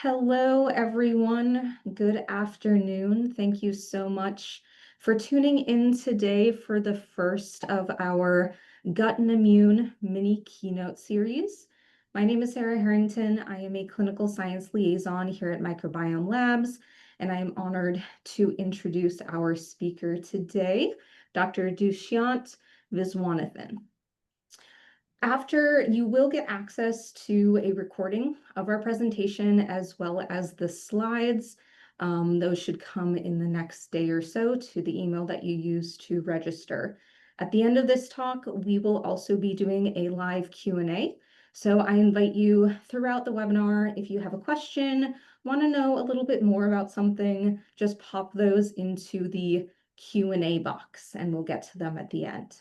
Hello, everyone. Good afternoon. Thank you so much for tuning in today for the first of our Gut and Immune mini keynote series. My name is Sarah Harrington. I am a clinical science liaison here at Microbiome Labs, and I am honored to introduce our speaker today, Dr. Dushyant Viswanathan. After, you will get access to a recording of our presentation as well as the slides. Those should come in the next day or so to the email that you use to register. At the end of this talk, we will also be doing a live Q&A. So I invite you throughout the webinar, if you have a question, want to know a little bit more about something, just pop those into the Q&A box and we'll get to them at the end.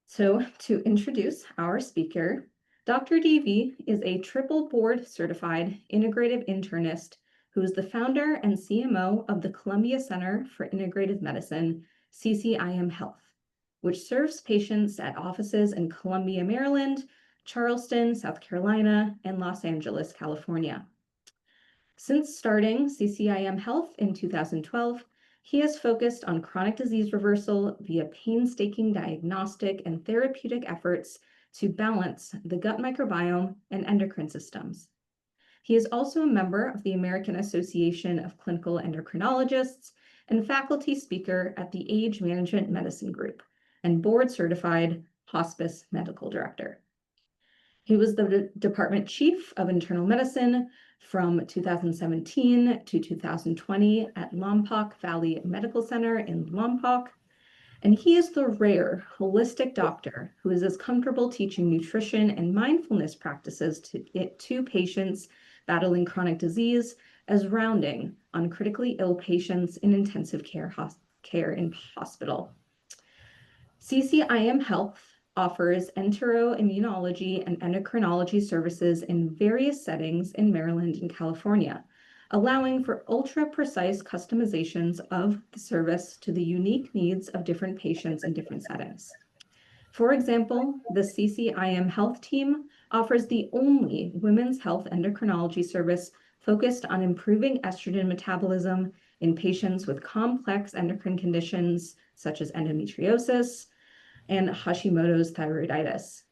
So to introduce our speaker, Dr. DV is a triple board certified integrative internist who is the founder and CMO of the Columbia Center for Integrative Medicine, CCIM Health, which serves patients at offices in Columbia, Maryland, Charleston, South Carolina, and Los Angeles, California. Since starting CCIM Health in 2012, he has focused on chronic disease reversal via painstaking diagnostic and therapeutic efforts to balance the gut microbiome and endocrine systems. He is also a member of the American Association of Clinical Endocrinologists and faculty speaker at the Age Management Medicine Group and board-certified hospice medical director. He was the department chief of internal medicine from 2017 to 2020 at Lompoc Valley Medical Center in Lompoc. And he is the rare holistic doctor who is as comfortable teaching nutrition and mindfulness practices to patients battling chronic disease as rounding on critically ill patients in intensive care in hospital. CCIM Health offers enteroimmunology and endocrinology services in various settings in Maryland and California, allowing for ultra-precise customizations of the service to the unique needs of different patients in different settings. For example, the CCIM Health team offers the only women's health endocrinology service focused on improving estrogen metabolism in patients with complex endocrine conditions such as endometriosis and Hashimoto's thyroiditis.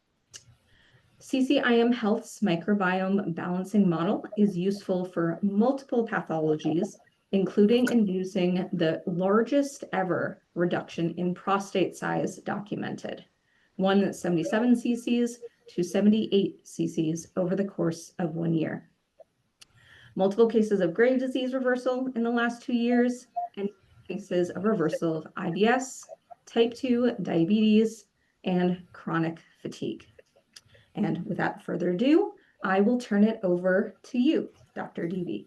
CCIM Health's microbiome balancing model is useful for multiple pathologies, including inducing the largest ever reduction in prostate size documented, 177 cc's to 78 cc's over the course of 1 year. Multiple cases of Graves' disease reversal in the last 2 years, and cases of reversal of IBS, type 2 diabetes, and chronic fatigue. And without further ado, I will turn it over to you, Dr. DV.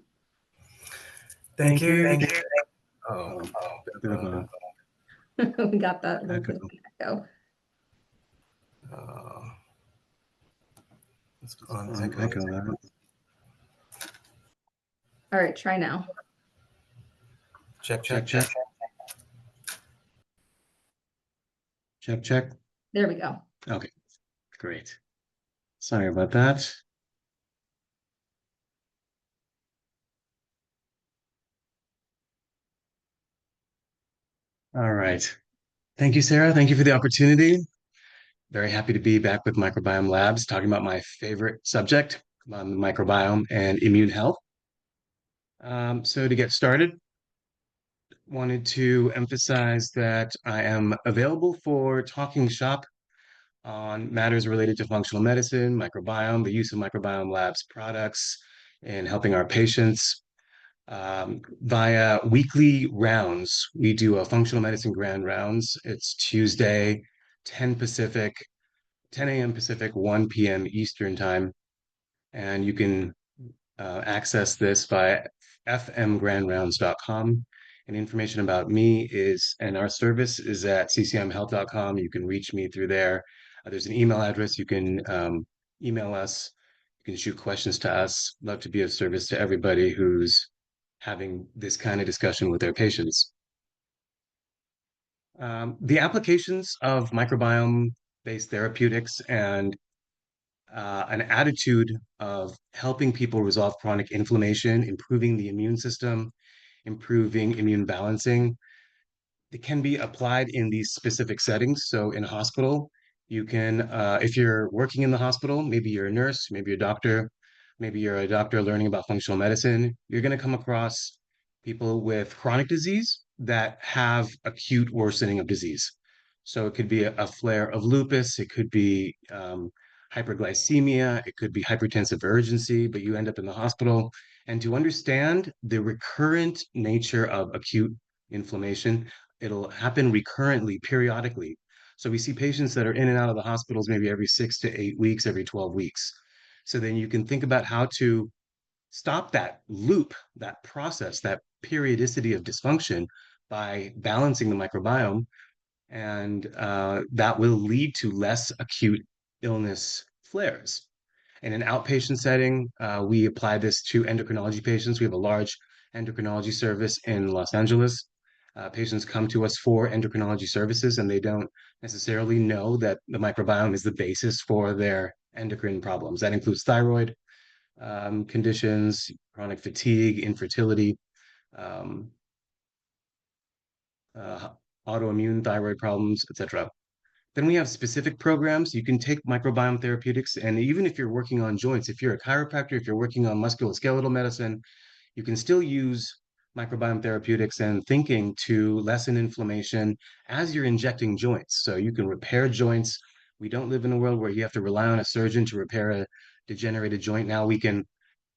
Thank you. We got that little bit of echo. All right, try now. Check. Check. There we go. Okay, great. Sorry about that. All right. Thank you, Sarah. Thank you for the opportunity. Very happy to be back with Microbiome Labs, talking about my favorite subject, the microbiome and immune health. So to get started, wanted to emphasize that I am available for talking shop on matters related to functional medicine, microbiome, the use of Microbiome Labs products, and helping our patients. Via weekly rounds, we do a functional medicine grand rounds. It's Tuesday, 10 a.m. Pacific, 1 p.m. Eastern time. And you can access this via fmgrandrounds.com. And information about me and our service is at ccimhealth.com. You can reach me through there. There's an email address. You can email us. You can shoot questions to us. Love to be of service to everybody who's having this kind of discussion with their patients. The applications of microbiome-based therapeutics and an attitude of helping people resolve chronic inflammation, improving the immune system, improving immune balancing. It can be applied in these specific settings. So in a hospital, you can, if you're working in the hospital, maybe you're a nurse, maybe you're a doctor, maybe you're a doctor learning about functional medicine, you're going to come across people with chronic disease that have acute worsening of disease. So it could be a flare of lupus, it could be hyperglycemia, it could be hypertensive urgency, but you end up in the hospital. And to understand the recurrent nature of acute inflammation, it'll happen recurrently, periodically. So we see patients that are in and out of the hospitals maybe every 6 to 8 weeks, every 12 weeks. So then you can think about how to stop that loop, that process, that periodicity of dysfunction by balancing the microbiome. And that will lead to less acute illness flares. In an outpatient setting, we apply this to endocrinology patients. We have a large endocrinology service in Los Angeles. Patients come to us for endocrinology services, and they don't necessarily know that the microbiome is the basis for their endocrine problems. That includes thyroid conditions, chronic fatigue, infertility, um, uh, autoimmune thyroid problems, etc. Then we have specific programs. You can take microbiome therapeutics, and even if you're working on joints, if you're a chiropractor, if you're working on musculoskeletal medicine, you can still use microbiome therapeutics and thinking to lessen inflammation as you're injecting joints. So you can repair joints. We don't live in a world where you have to rely on a surgeon to repair a degenerated joint. Now we can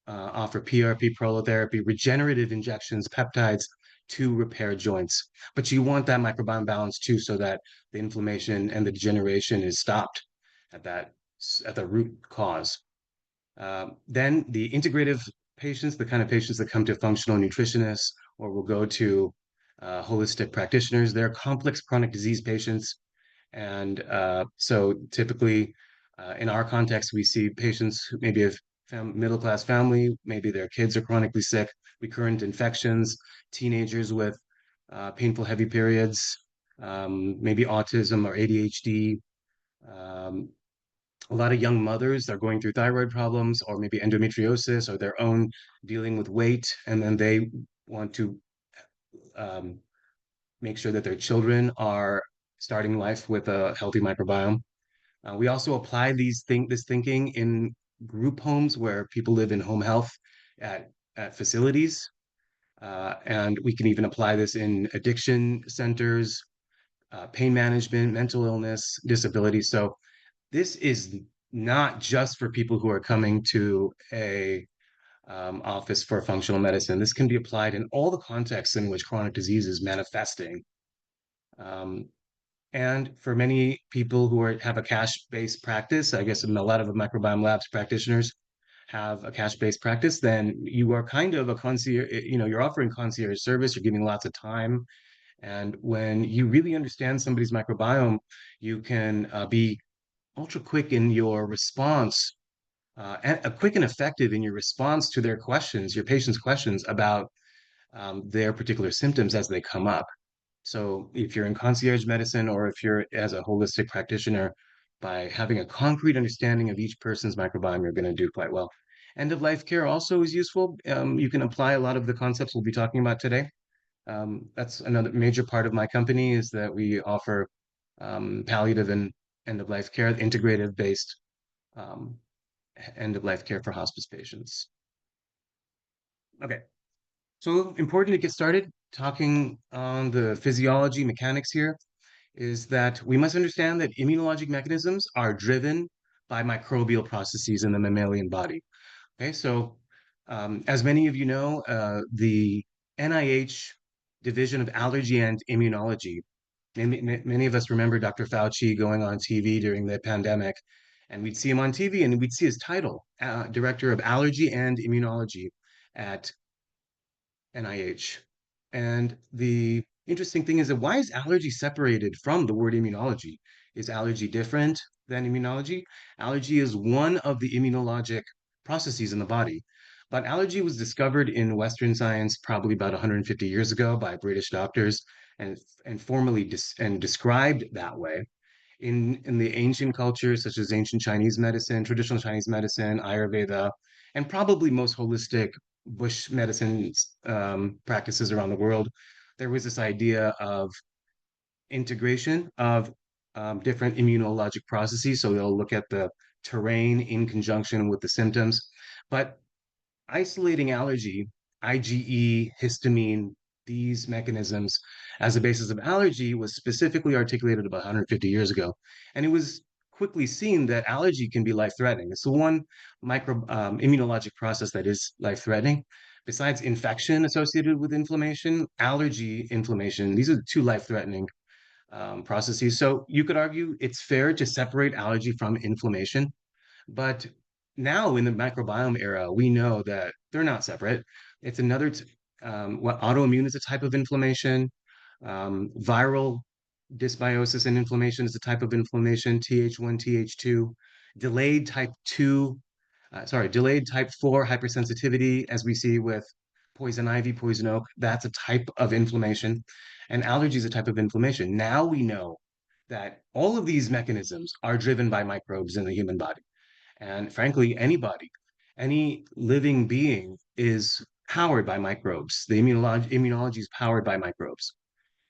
offer PRP, prolotherapy, regenerative injections, peptides to repair joints. But you want that microbiome balance too, so that the inflammation and the degeneration is stopped at that at the root cause. Then the integrative patients, the kind of patients that come to functional nutritionists or will go to holistic practitioners, they're complex chronic disease patients. And so typically in our context, we see patients who maybe have middle-class family, maybe their kids are chronically sick, recurrent infections, teenagers with painful heavy periods, maybe autism or ADHD. Um, a lot of young mothers are going through thyroid problems or maybe endometriosis or their own dealing with weight, and then they want to um, make sure that their children are starting life with a healthy microbiome. We also apply this thinking in group homes where people live in home health at facilities. And we can even apply this in addiction centers, pain management, mental illness, disability. So this is not just for people who are coming to a office for functional medicine. This can be applied in all the contexts in which chronic disease is manifesting. Um, And for many people who have a cash-based practice, I guess a lot of the microbiome labs practitioners have a cash-based practice, then you are kind of a concierge, you're offering concierge service, you're giving lots of time. And when you really understand somebody's microbiome, you can be ultra quick in your response, and quick and effective in your response to their questions, your patient's questions about their particular symptoms as they come up. So if you're in concierge medicine or if you're as a holistic practitioner, by having a concrete understanding of each person's microbiome, you're going to do quite well. End of life care also is useful. You can apply a lot of the concepts we'll be talking about today. That's another major part of my company is that we offer palliative and end of life care, integrative based um, end of life care for hospice patients. Okay. So important to get started talking on the physiology mechanics here is that we must understand that immunologic mechanisms are driven by microbial processes in the mammalian body. Okay, so as many of you know, the NIH Division of Allergy and Immunology, many of us remember Dr. Fauci going on TV during the pandemic, and we'd see him on TV and we'd see his title, Director of Allergy and Immunology at NIH. And the interesting thing is that why is allergy separated from the word immunology? Is allergy different than immunology? Allergy is one of the immunologic processes in the body. But allergy was discovered in Western science probably about 150 years ago by British doctors and formally described that way. in the ancient cultures, such as ancient Chinese medicine, traditional Chinese medicine, Ayurveda, and probably most holistic bush medicine practices around the world, there was this idea of integration of different immunologic processes. So they'll look at the terrain in conjunction with the symptoms. But isolating allergy, IgE, histamine, these mechanisms as a basis of allergy was specifically articulated about 150 years ago. And it was quickly seen that allergy can be life-threatening. It's the one immunologic process that is life-threatening. Besides infection associated with inflammation, allergy, inflammation, these are the two life-threatening processes. So you could argue it's fair to separate allergy from inflammation, but now in the microbiome era, we know that they're not separate. It's what autoimmune is a type of inflammation. Viral dysbiosis and inflammation is a type of inflammation, Th1, Th2. Delayed type 2, delayed type 4 hypersensitivity, as we see with poison ivy, poison oak, that's a type of inflammation. And allergy is a type of inflammation. Now we know that all of these mechanisms are driven by microbes in the human body. And frankly, any living being is powered by microbes. The immunology is powered by microbes.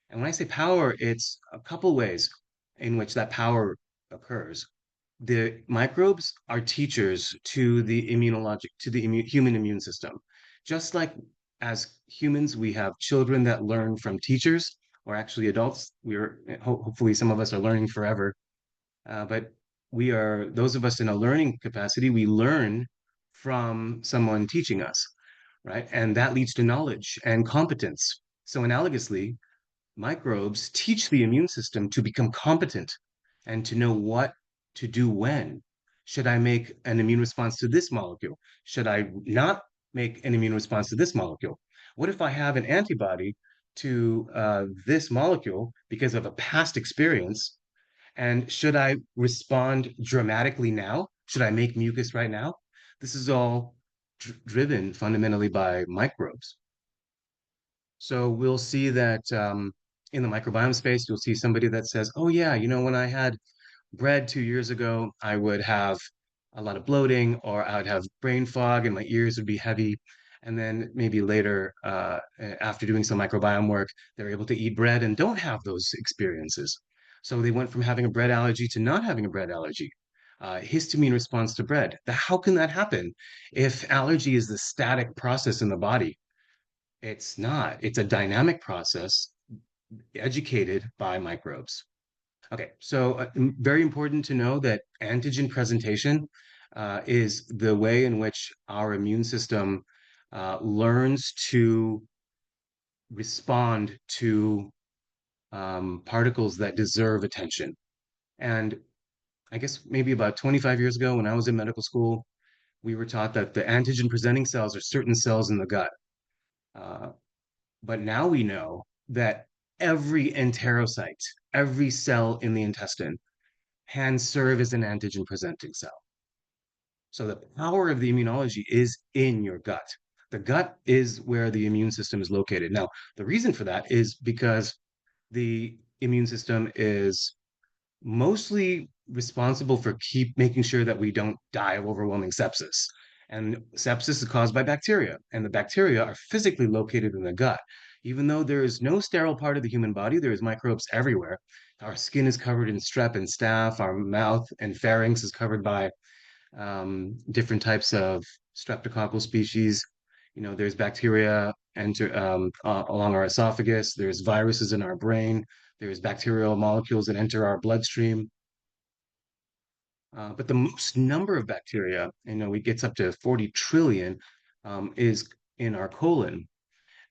And when I say power, it's a couple ways in which that power occurs. The microbes are teachers to the human immune system. Just like as humans, we have children that learn from teachers, or actually adults. Hopefully some of us are learning forever, but those of us in a learning capacity, we learn from someone teaching us, right? And that leads to knowledge and competence. So analogously, microbes teach the immune system to become competent and to know what to do when. Should I make an immune response to this molecule? Should I not make an immune response to this molecule? What if I have an antibody to this molecule because of a past experience? And should I respond dramatically now? Should I make mucus right now? This is all driven fundamentally by microbes. So we'll see that in the microbiome space, you'll see somebody that says, oh, yeah, when I had bread 2 years ago, I would have a lot of bloating, or I would have brain fog and my ears would be heavy. And then maybe later, after doing some microbiome work, they're able to eat bread and don't have those experiences. So they went from having a bread allergy to not having a bread allergy. Histamine response to bread. How can that happen if allergy is the static process in the body? It's not. It's a dynamic process educated by microbes. Okay, so very important to know that antigen presentation is the way in which our immune system learns to respond to particles that deserve attention. And I guess maybe about 25 years ago, when I was in medical school, we were taught that the antigen presenting cells are certain cells in the gut. But now we know that every enterocyte, every cell in the intestine can serve as an antigen presenting cell. So the power of the immunology is in your gut. The gut is where the immune system is located. Now, the reason for that is because the immune system is mostly responsible for making sure that we don't die of overwhelming sepsis. And sepsis is caused by bacteria, and the bacteria are physically located in the gut. Even though there is no sterile part of the human body, there is microbes everywhere. Our skin is covered in strep and staph. Our mouth and pharynx is covered by different types of streptococcal species. There's bacteria along our esophagus. There's viruses in our brain. There's bacterial molecules that enter our bloodstream. But the most number of bacteria, it gets up to 40 trillion, is in our colon.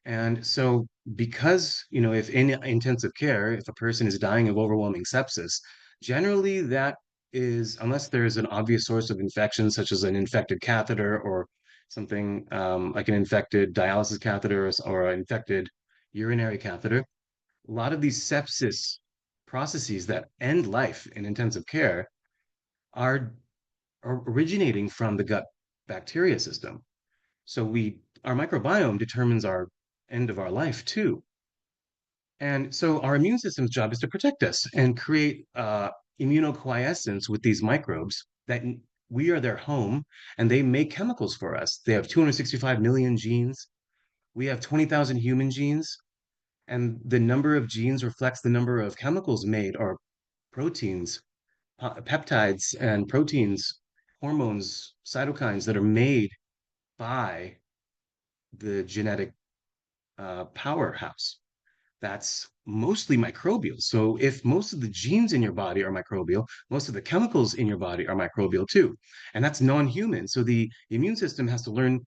And so because, if in intensive care, if a person is dying of overwhelming sepsis, generally that is, unless there's an obvious source of infection, such as an infected catheter or something like an infected dialysis catheter or an infected urinary catheter, a lot of these sepsis processes that end life in intensive care are originating from the gut bacteria system. So our microbiome determines our end of our life too. And so our immune system's job is to protect us and create immunoquiescence with these microbes that we are their home and they make chemicals for us. They have 265 million genes. We have 20,000 human genes, and the number of genes reflects the number of chemicals made or proteins, peptides and proteins, hormones, cytokines that are made by the genetic powerhouse. That's mostly microbial. So if most of the genes in your body are microbial, most of the chemicals in your body are microbial too. And that's non-human. So the immune system has to learn,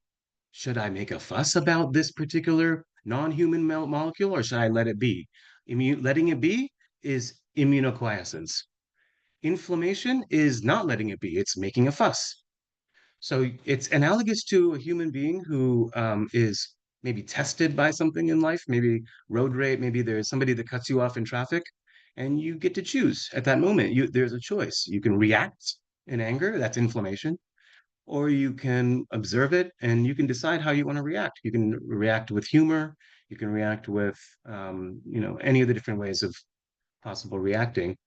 should I make a fuss about this particular non-human molecule or should I let it be? Letting it be is immunoquiescence. Inflammation is not letting it be, it's making a fuss. So it's analogous to a human being who is maybe tested by something in life, maybe road rage, maybe there's somebody that cuts you off in traffic, and you get to choose at that moment. There's a choice. You can react in anger, that's inflammation, or you can observe it and you can decide how you want to react. You can react with humor, you can react with any of the different ways of possible reacting.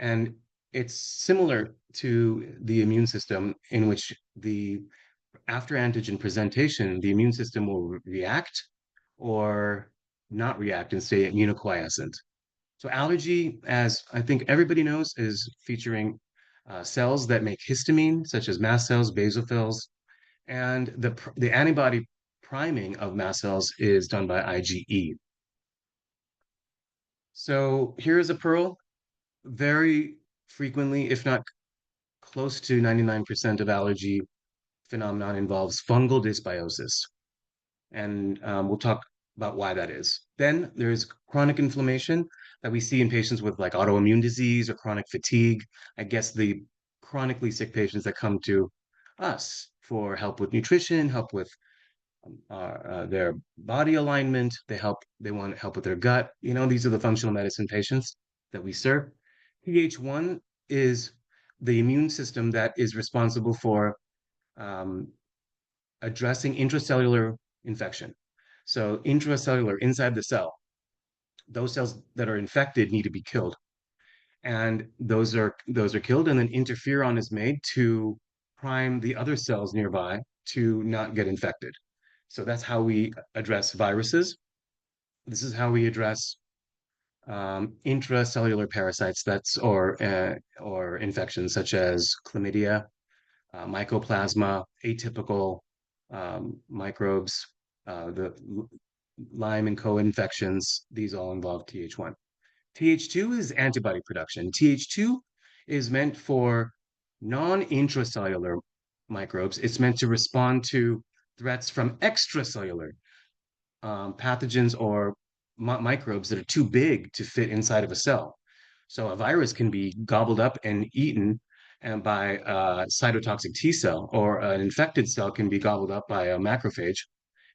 And it's similar to the immune system in which the after antigen presentation, the immune system will react or not react and stay immunoquiescent. So allergy, as I think everybody knows, is featuring cells that make histamine, such as mast cells, basophils, and the antibody priming of mast cells is done by IgE. So here is a pearl. Very frequently, if not close to 99% of allergy phenomenon involves fungal dysbiosis. And we'll talk about why that is. Then there's chronic inflammation that we see in patients with like autoimmune disease or chronic fatigue. I guess the chronically sick patients that come to us for help with nutrition, help with their body alignment, they want help with their gut. These are the functional medicine patients that we serve. Th1 is the immune system that is responsible for addressing intracellular infection. So intracellular, inside the cell, those cells that are infected need to be killed. And those are killed, and then interferon is made to prime the other cells nearby to not get infected. So that's how we address viruses. This is how we address intracellular parasites or infections such as chlamydia, mycoplasma, atypical microbes, the Lyme and co-infections. These all involve Th1. Th2 is antibody production. Th2 is meant for non-intracellular microbes. It's meant to respond to threats from extracellular pathogens or microbes that are too big to fit inside of a cell. So a virus can be gobbled up and eaten and by a cytotoxic T cell, or an infected cell can be gobbled up by a macrophage,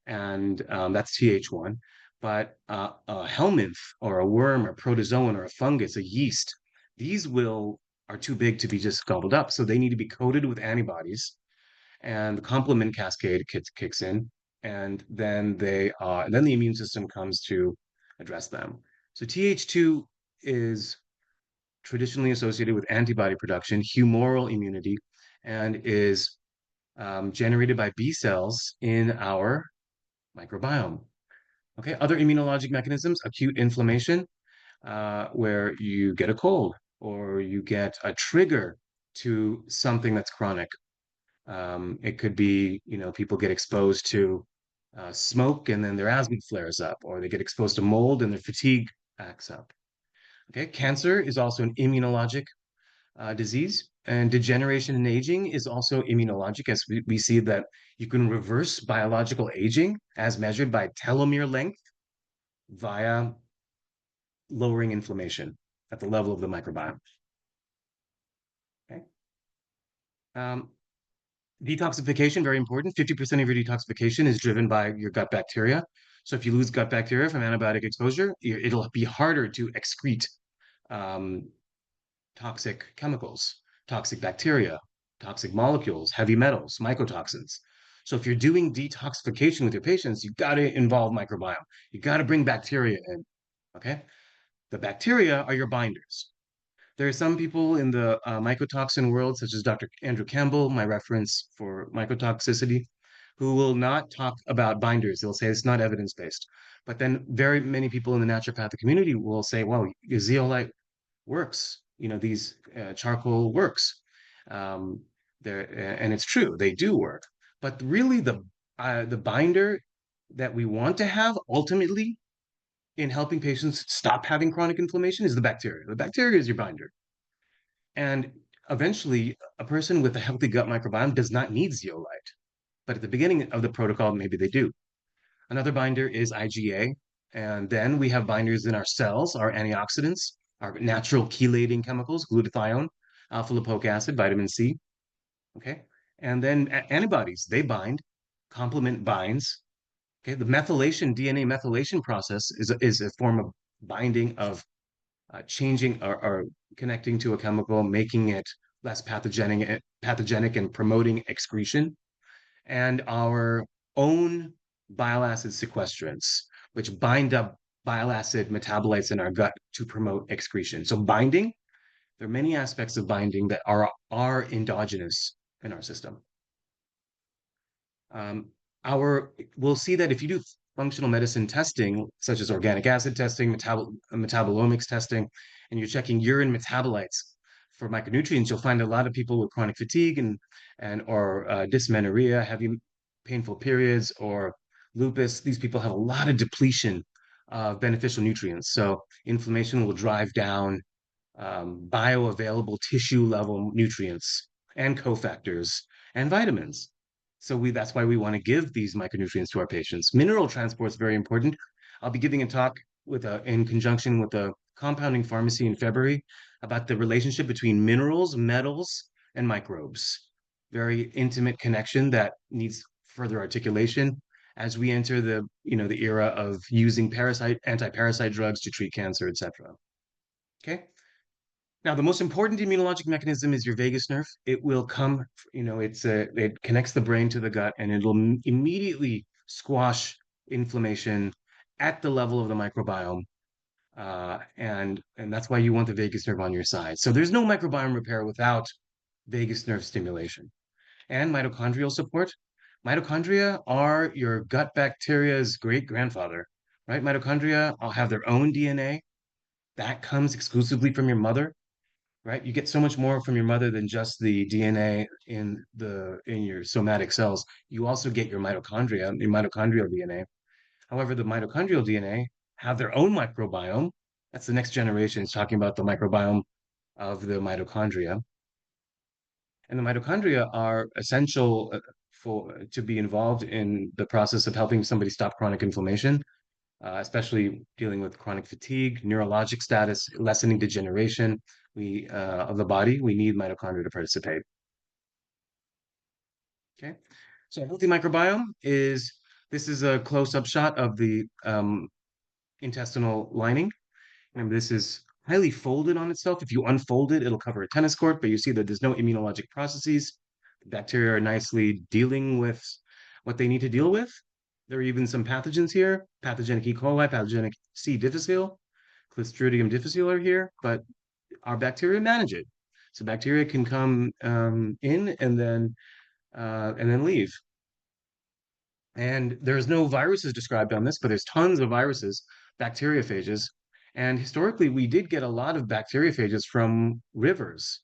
and that's Th1. But a helminth or a worm or protozoan or a fungus, a yeast, these are too big to be just gobbled up. So they need to be coated with antibodies, and the complement cascade kicks in, and then the immune system comes to address them. So Th2 is traditionally associated with antibody production, humoral immunity, and is generated by B cells in our microbiome. Okay, other immunologic mechanisms, acute inflammation, where you get a cold or you get a trigger to something that's chronic. It could be, people get exposed to smoke and then their asthma flares up, or they get exposed to mold and their fatigue acts up. Okay, cancer is also an immunologic disease, and degeneration and aging is also immunologic, as we see that you can reverse biological aging as measured by telomere length via lowering inflammation at the level of the microbiome. Okay. Detoxification, very important. 50% of your detoxification is driven by your gut bacteria. So if you lose gut bacteria from antibiotic exposure, it'll be harder to excrete toxic chemicals, toxic bacteria, toxic molecules, heavy metals, mycotoxins. So if you're doing detoxification with your patients, you got to involve microbiome. You got to bring bacteria in, okay? The bacteria are your binders. There are some people in the mycotoxin world, such as Dr. Andrew Campbell, my reference for mycotoxicity, who will not talk about binders. They'll say it's not evidence-based. But then very many people in the naturopathic community will say, well, zeolite works. These charcoal works. Um, and it's true, they do work. But really, the binder that we want to have ultimately in helping patients stop having chronic inflammation is the bacteria. The bacteria is your binder. And eventually, a person with a healthy gut microbiome does not need zeolite. But at the beginning of the protocol, maybe they do. Another binder is IgA. And then we have binders in our cells, our antioxidants, our natural chelating chemicals, glutathione, alpha lipoic acid, vitamin C. Okay. And then antibodies, they bind, complement binds. Okay. The methylation, DNA methylation process is a form of binding of changing or connecting to a chemical, making it less pathogenic and promoting excretion, and our own bile acid sequestrants, which bind up bile acid metabolites in our gut to promote excretion. So binding, there are many aspects of binding that are endogenous in our system. Um, we'll see that if you do functional medicine testing, such as organic acid testing, metabolomics testing, and you're checking urine metabolites for micronutrients, you'll find a lot of people with chronic fatigue or dysmenorrhea, heavy painful periods, or lupus. These people have a lot of depletion of beneficial nutrients. So inflammation will drive down bioavailable tissue level nutrients and cofactors and vitamins. So that's why we want to give these micronutrients to our patients. Mineral transport is very important. I'll be giving a talk in conjunction with a compounding pharmacy in February about the relationship between minerals, metals, and microbes. Very intimate connection that needs further articulation as we enter the era of using anti-parasite drugs to treat cancer, etc. Okay. Now, the most important immunologic mechanism is your vagus nerve. It will come, it connects the brain to the gut, and it'll immediately squash inflammation at the level of the microbiome. And that's why you want the vagus nerve on your side. So there's no microbiome repair without vagus nerve stimulation. And mitochondrial support. Mitochondria are your gut bacteria's great grandfather, right? Mitochondria all have their own DNA that comes exclusively from your mother, right? You get so much more from your mother than just the DNA in your somatic cells. You also get your mitochondrial DNA. However, the mitochondrial DNA have their own microbiome. That's the next generation. It's talking about the microbiome of the mitochondria. And the mitochondria are essential to be involved in the process of helping somebody stop chronic inflammation, especially dealing with chronic fatigue, neurologic status, lessening degeneration of the body. We need mitochondria to participate. Okay, so a healthy microbiome this is a close-up shot of the intestinal lining. And this is highly folded on itself. If you unfold it, it'll cover a tennis court, but you see that there's no immunologic processes. The bacteria are nicely dealing with what they need to deal with. There are even some pathogens here, pathogenic E. coli, pathogenic C. difficile, Clostridium difficile are here, but our bacteria manage it. So bacteria can come in and then leave. And there's no viruses described on this, but there's tons of viruses, bacteriophages. And historically, we did get a lot of bacteriophages from rivers.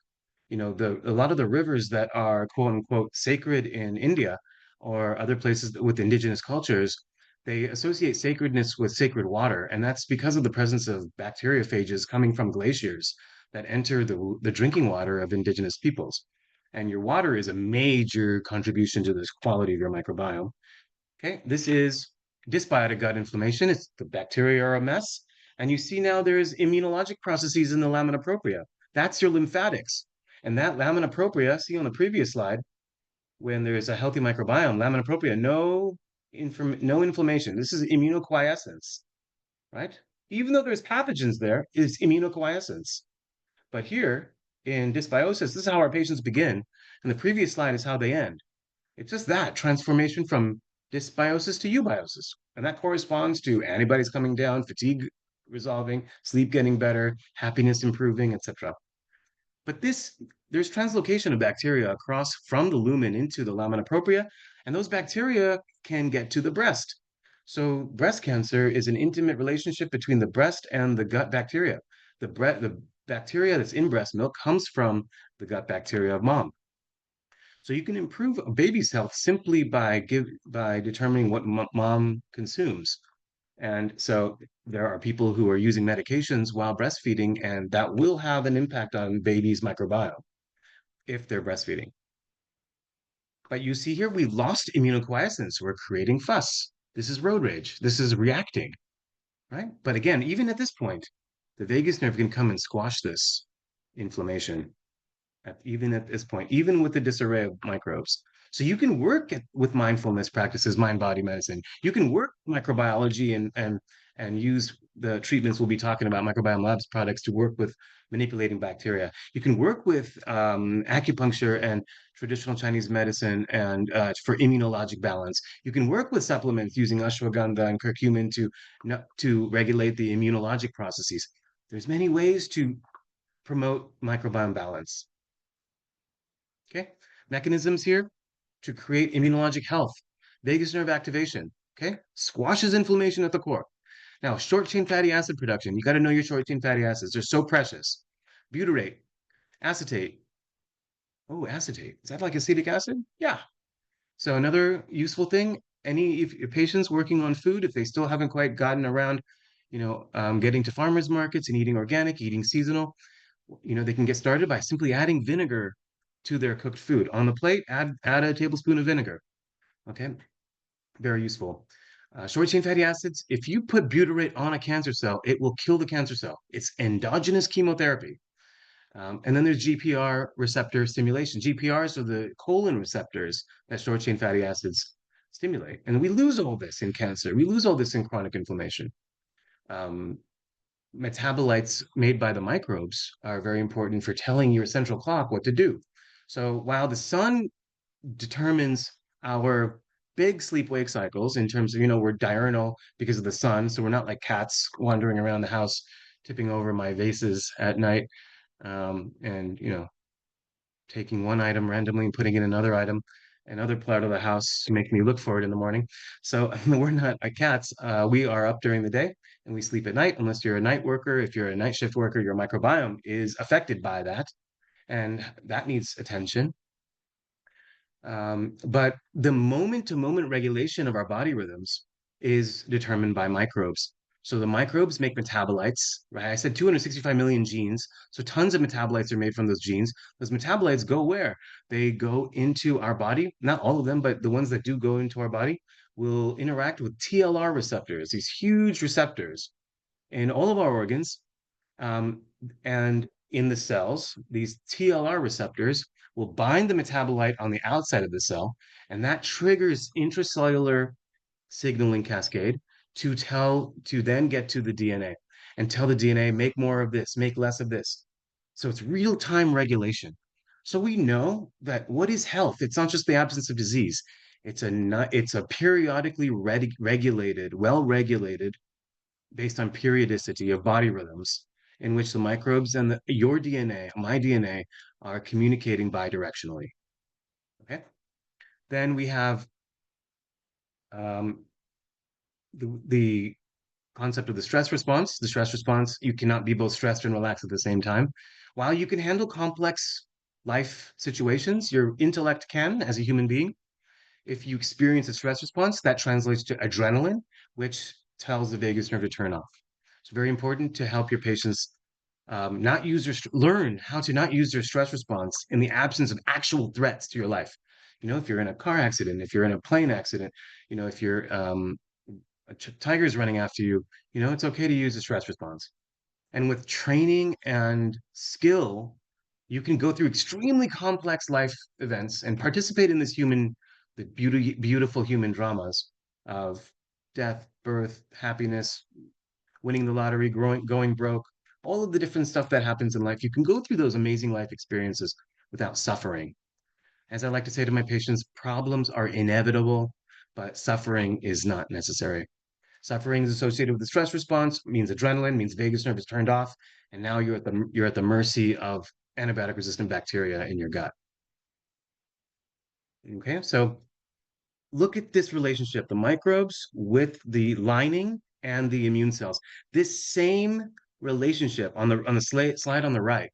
A lot of the rivers that are quote unquote sacred in India or other places with indigenous cultures, they associate sacredness with sacred water. And that's because of the presence of bacteriophages coming from glaciers that enter the drinking water of indigenous peoples. And your water is a major contribution to this quality of your microbiome. Okay, this is dysbiotic gut inflammation. The bacteria are a mess. And you see now there's immunologic processes in the lamina propria. That's your lymphatics. And that lamina propria, see on the previous slide, when there's a healthy microbiome, lamina propria, no inflammation. This is immunoquiescence, right? Even though there's pathogens there, it's immunoquiescence. But here in dysbiosis, this is how our patients begin. And the previous slide is how they end. It's just that transformation from dysbiosis to eubiosis. And that corresponds to antibodies coming down, fatigue resolving, sleep getting better, happiness improving, etc. But there's translocation of bacteria across from the lumen into the lamina propria, and those bacteria can get to the breast. So breast cancer is an intimate relationship between the breast and the gut bacteria. The bacteria that's in breast milk comes from the gut bacteria of mom. So you can improve a baby's health simply by determining what mom consumes. And so there are people who are using medications while breastfeeding, and that will have an impact on baby's microbiome if they're breastfeeding. But you see here, we lost immunoquiescence. We're creating fuss. This is road rage. This is reacting, right? But again, even at this point, the vagus nerve can come and squash this inflammation even at this point, even with the disarray of microbes. So you can work with mindfulness practices, mind-body medicine. You can work microbiology and use the treatments we'll be talking about, Microbiome Labs products, to work with manipulating bacteria. You can work with acupuncture and traditional Chinese medicine and for immunologic balance. You can work with supplements using ashwagandha and curcumin to regulate the immunologic processes. There's many ways to promote microbiome balance. Okay, mechanisms here to create immunologic health, vagus nerve activation, okay, squashes inflammation at the core. Now, short chain fatty acid production, you got to know your short chain fatty acids. They're so precious. Butyrate, acetate. Oh, acetate. Is that like acetic acid? Yeah. So another useful thing, if your patients working on food, if they still haven't quite gotten around, getting to farmers markets and eating organic, eating seasonal, they can get started by simply adding vinegar to their cooked food. On the plate, add a tablespoon of vinegar. Okay, very useful. Short chain fatty acids, if you put butyrate on a cancer cell, it will kill the cancer cell. It's endogenous chemotherapy. And then there's GPR receptor stimulation. GPRs are the colon receptors that short chain fatty acids stimulate. And we lose all this in cancer. We lose all this in chronic inflammation. Metabolites made by the microbes are very important for telling your central clock what to do. So while the sun determines our big sleep-wake cycles in terms of, we're diurnal because of the sun, so we're not like cats wandering around the house, tipping over my vases at night, and, taking one item randomly and putting in another part of the house to make me look for it in the morning. So we're not cats. We are up during the day and we sleep at night. Unless you're a night worker, if you're a night shift worker, your microbiome is affected by that, and that needs attention. But the moment-to-moment regulation of our body rhythms is determined by microbes. So the microbes make metabolites, right? I said 265 million genes. So tons of metabolites are made from those genes. Those metabolites go where? They go into our body. Not all of them, but the ones that do go into our body will interact with TLR receptors, these huge receptors in all of our organs. And in the cells, these TLR receptors will bind the metabolite on the outside of the cell, and that triggers intracellular signaling cascade to then get to the DNA and tell the DNA, make more of this, make less of this. So it's real-time regulation. So we know that what is health? It's not just the absence of disease. It's a periodically regulated, well-regulated, based on periodicity of body rhythms in which the microbes and your DNA, my DNA, are communicating bidirectionally. Okay. Then we have the concept of the stress response. The stress response, you cannot be both stressed and relaxed at the same time. While you can handle complex life situations, your intellect can, as a human being. If you experience a stress response, that translates to adrenaline, which tells the vagus nerve to turn off. It's very important to help your patients learn how to not use their stress response in the absence of actual threats to your life. If you're in a car accident, if you're in a plane accident, if you're a tiger's running after you, it's okay to use the stress response. And with training and skill, you can go through extremely complex life events and participate in the beautiful human dramas of death, birth, happiness, winning the lottery, going broke, all of the different stuff that happens in life. You can go through those amazing life experiences without suffering. As I like to say to my patients, problems are inevitable, but suffering is not necessary. Suffering is associated with the stress response, means adrenaline, means vagus nerve is turned off, and now you're at the mercy of antibiotic resistant bacteria in your gut. Okay, so look at this relationship, the microbes with the lining and the immune cells. This same relationship on the slide on the right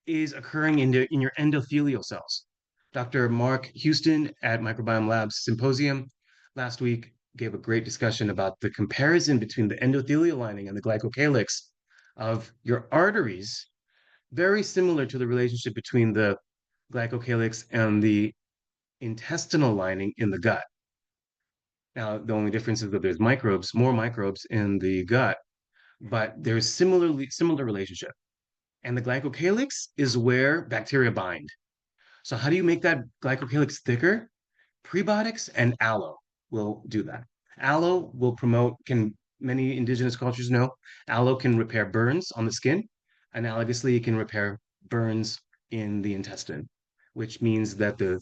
is occurring in your endothelial cells. Dr. Mark Houston at Microbiome Labs Symposium last week gave a great discussion about the comparison between the endothelial lining and the glycocalyx of your arteries, very similar to the relationship between the glycocalyx and the intestinal lining in the gut. Now, the only difference is that there's microbes, more microbes in the gut, but there's similar relationship. And the glycocalyx is where bacteria bind. So how do you make that glycocalyx thicker? Prebiotics and aloe will do that. Aloe will promote, can many indigenous cultures know, aloe can repair burns on the skin. Analogously, it can repair burns in the intestine, which means that the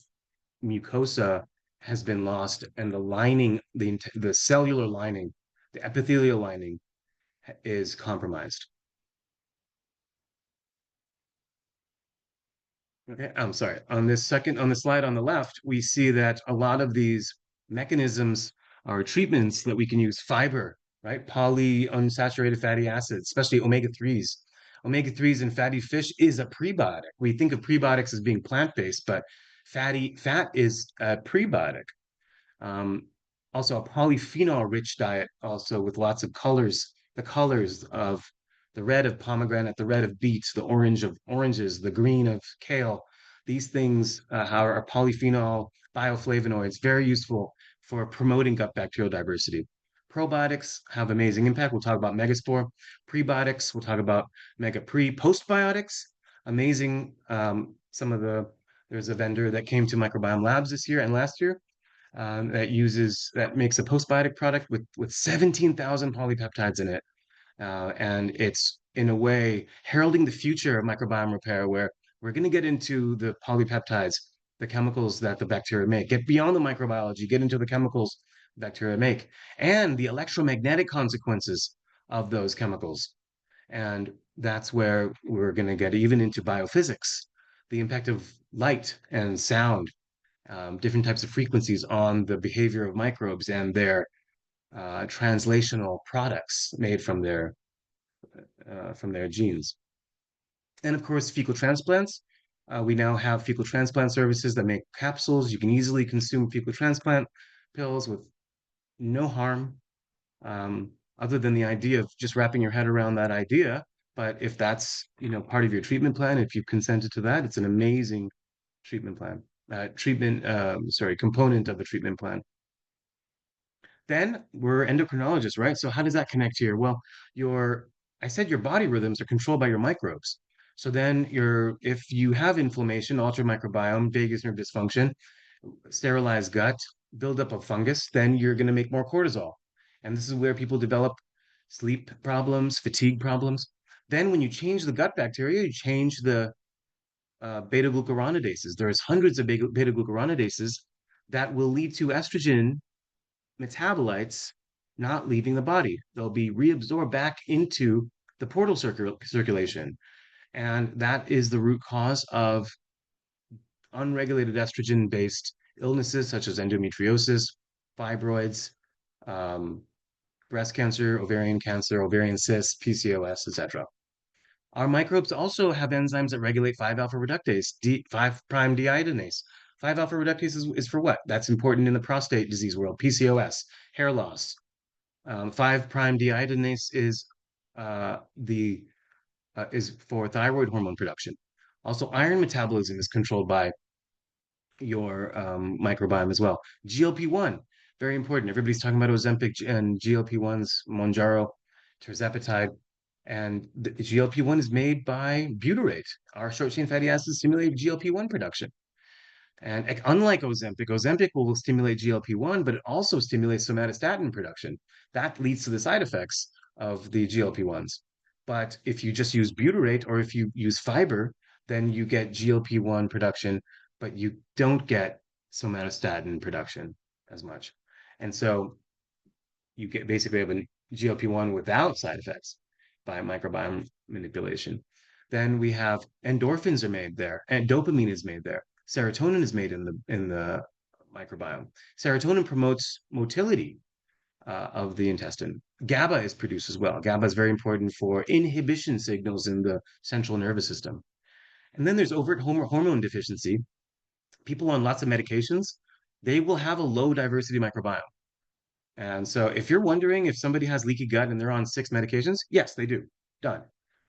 mucosa has been lost and the lining, the cellular lining, the epithelial lining is compromised. Okay, I'm sorry. On the slide on the left, we see that a lot of these mechanisms are treatments that we can use fiber, right? Polyunsaturated fatty acids, especially omega-3s. Omega-3s in fatty fish is a prebiotic. We think of prebiotics as being plant-based, but fat is a prebiotic. Also a polyphenol-rich diet, also with lots of colors, the colors of the red of pomegranate, the red of beets, the orange of oranges, the green of kale. These things are polyphenol bioflavonoids, very useful for promoting gut bacterial diversity. Probiotics have amazing impact. We'll talk about megaspore. Prebiotics, we'll talk about postbiotics, amazing. There's a vendor that came to Microbiome Labs this year and last year that makes a postbiotic product with 17,000 polypeptides in it. And it's in a way heralding the future of microbiome repair, where we're going to get into the polypeptides, the chemicals that the bacteria make, get beyond the microbiology, get into the chemicals bacteria make, and the electromagnetic consequences of those chemicals. And that's where we're going to get even into biophysics, the impact of light and sound, different types of frequencies on the behavior of microbes and their translational products made from their genes. And of course, fecal transplants. We now have fecal transplant services that make capsules. You can easily consume fecal transplant pills with no harm, other than the idea of just wrapping your head around that idea. But if that's, part of your treatment plan, if you've consented to that, it's an amazing treatment plan, component of the treatment plan. Then we're endocrinologists, right? So how does that connect here? Well, I said your body rhythms are controlled by your microbes. So then if you have inflammation, altered microbiome, vagus nerve dysfunction, sterilized gut, buildup of fungus, then you're going to make more cortisol. And this is where people develop sleep problems, fatigue problems. Then when you change the gut bacteria, you change the beta glucuronidases. There's hundreds of beta glucuronidases that will lead to estrogen metabolites not leaving the body. They'll be reabsorbed back into the portal circulation. And that is the root cause of unregulated estrogen-based illnesses such as endometriosis, fibroids, breast cancer, ovarian cysts, PCOS, etc. Our microbes also have enzymes that regulate 5-alpha reductase, 5' deiodinase. 5-alpha reductase is for what? That's important in the prostate disease world, PCOS, hair loss. 5' deiodinase is for thyroid hormone production. Also, iron metabolism is controlled by your microbiome as well. GLP-1, very important. Everybody's talking about Ozempic and GLP-1s, Mounjaro, tirzepatide. And the GLP-1 is made by butyrate. Our short-chain fatty acids stimulate GLP-1 production. And unlike Ozempic will stimulate GLP-1, but it also stimulates somatostatin production. That leads to the side effects of the GLP-1s. But if you just use butyrate or if you use fiber, then you get GLP-1 production, but you don't get somatostatin production as much. And so you basically have a GLP-1 without side effects by microbiome manipulation. Then we have endorphins are made there, and dopamine is made there. Serotonin is made in the microbiome. Serotonin promotes motility of the intestine. GABA is produced as well. GABA is very important for inhibition signals in the central nervous system. And then there's overt hormone deficiency. People on lots of medications, they will have a low diversity microbiome. And so if you're wondering if somebody has leaky gut and they're on 6 medications, yes, they do. Done.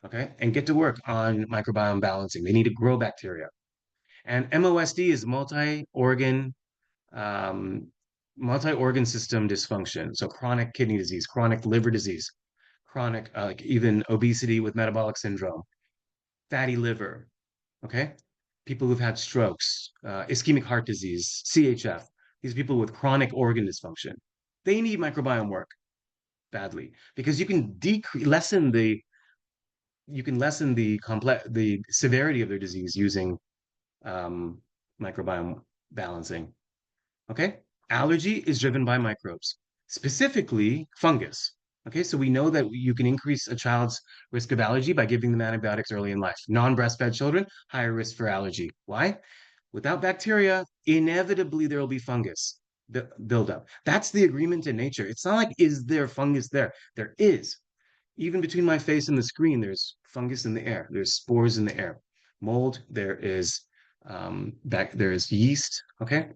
Okay. And get to work on microbiome balancing. They need to grow bacteria. And MOSD is um, multi-organ system dysfunction. So chronic kidney disease, chronic liver disease, chronic, like even obesity with metabolic syndrome, fatty liver. Okay. People who've had strokes, ischemic heart disease, CHF, these people with chronic organ dysfunction, they need microbiome work badly because you can lessen the severity of their disease using um, microbiome balancing. Okay. Allergy is driven by microbes, specifically fungus. Okay. So we know that you can increase a child's risk of allergy by giving them antibiotics early in life. Non-breastfed children, higher risk for allergy. Why? Without bacteria, inevitably there will be fungus buildup. That's the agreement in nature. It's not like, is there fungus there? There is. Even between my face and the screen, there's fungus in the air. There's spores in the air. Mold, there is yeast. Okay.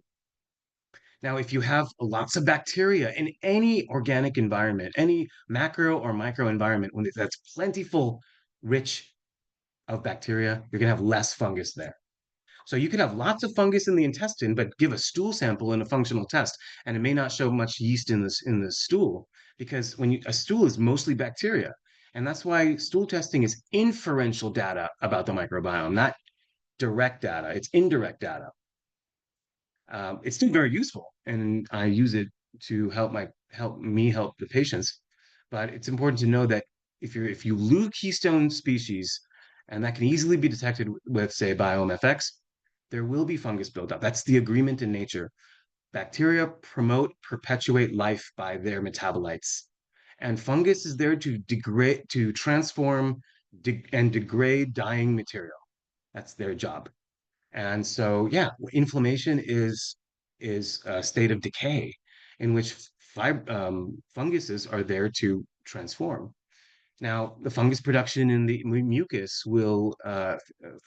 Now, if you have lots of bacteria in any organic environment, any macro or micro environment, when that's plentiful, rich of bacteria, you're gonna have less fungus there. So you can have lots of fungus in the intestine, but give a stool sample in a functional test, and it may not show much yeast in the stool because a stool is mostly bacteria, and that's why stool testing is inferential data about the microbiome, not direct data. It's indirect data. It's still very useful, and I use it to help the patients. But it's important to know that if you lose keystone species, and that can easily be detected with, say, BiomeFX, there will be fungus buildup. That's the agreement in nature. Bacteria perpetuate life by their metabolites, and fungus is there to transform, and degrade dying material. That's their job. And so, yeah, inflammation is a state of decay in which funguses are there to transform. Now, the fungus production in the mucus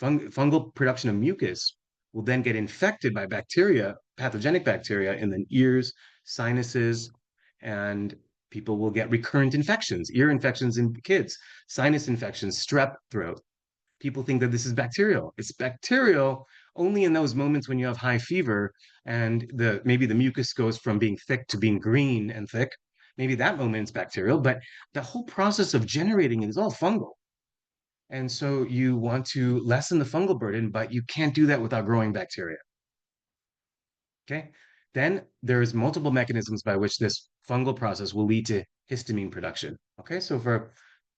fungal production of mucus will then get infected by bacteria, pathogenic bacteria in the ears, sinuses, and people will get recurrent infections, ear infections in kids, sinus infections, strep throat. People think that this is bacterial. It's bacterial only in those moments when you have high fever and maybe the mucus goes from being thick to being green and thick. Maybe that moment is bacterial, but the whole process of generating it is all fungal. And so you want to lessen the fungal burden, but you can't do that without growing bacteria. Okay. Then there's multiple mechanisms by which this fungal process will lead to histamine production. Okay. So for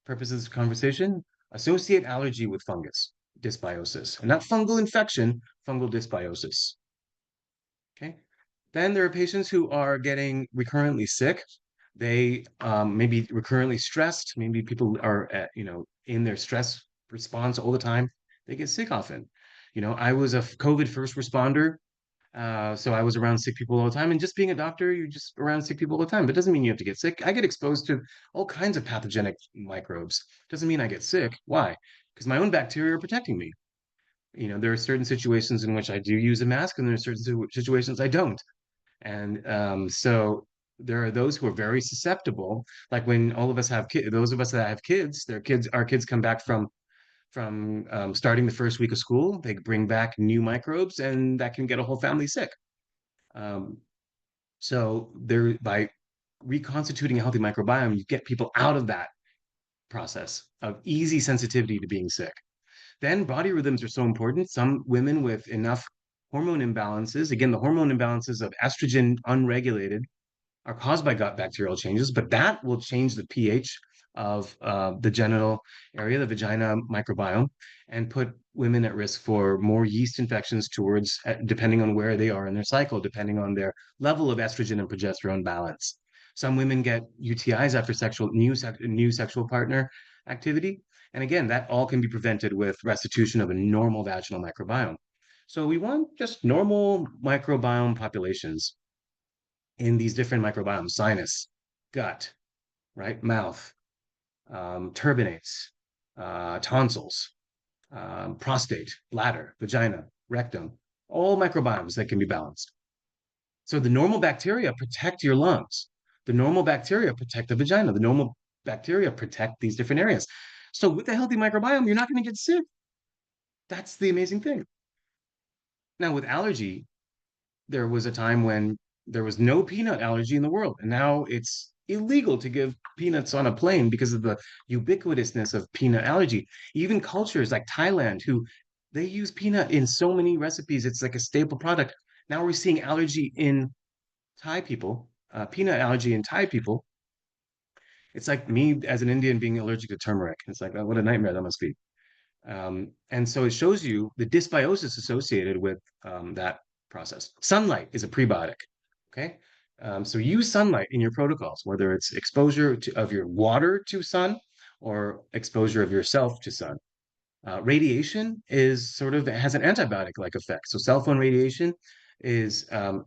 purposes of conversation, associate allergy with fungus dysbiosis, and not fungal infection, fungal dysbiosis. Okay. Then there are patients who are getting recurrently sick. They may be recurrently stressed. Maybe people are in their stress response all the time. They get sick often. I was a COVID first responder. So I was around sick people all the time. And just being a doctor, you're just around sick people all the time. But it doesn't mean you have to get sick. I get exposed to all kinds of pathogenic microbes. Doesn't mean I get sick. Why? Because my own bacteria are protecting me. There are certain situations in which I do use a mask, and there are certain situations I don't. And so there are those who are very susceptible. Like when all of us have kids, those of us that have kids, our kids come back from starting the first week of school, they bring back new microbes, and that can get a whole family sick. Um, so by reconstituting a healthy microbiome, you get people out of that process of easy sensitivity to being sick. Then body rhythms are so important. Some women with enough hormone imbalances, again, the hormone imbalances of estrogen unregulated, are caused by gut bacterial changes, but that will change the pH of the genital area, the vagina microbiome, and put women at risk for more yeast infections depending on where they are in their cycle, depending on their level of estrogen and progesterone balance. Some women get UTIs after new sexual partner activity, And again, that all can be prevented with restitution of a normal vaginal microbiome. So we want just normal microbiome populations in these different microbiomes: sinus, gut, right, mouth, turbinates, tonsils, prostate, bladder, vagina, rectum, all microbiomes that can be balanced. So the normal bacteria protect your lungs. The normal bacteria protect the vagina. The normal bacteria protect these different areas. So with a healthy microbiome, you're not going to get sick. That's the amazing thing. Now, with allergy, there was a time when there was no peanut allergy in the world, and now it's illegal to give peanuts on a plane because of the ubiquitousness of peanut allergy. Even cultures like Thailand, who they use peanut in so many recipes, it's like a staple product. Now we're seeing allergy in Thai people, peanut allergy in Thai people. It's like me as an Indian being allergic to turmeric. It's like, oh, what a nightmare that must be. And so it shows you the dysbiosis associated with that process. Sunlight is a prebiotic. Okay. So use sunlight in your protocols, whether it's exposure of your water to sun or exposure of yourself to sun. Radiation is sort of has an antibiotic-like effect. So cell phone radiation is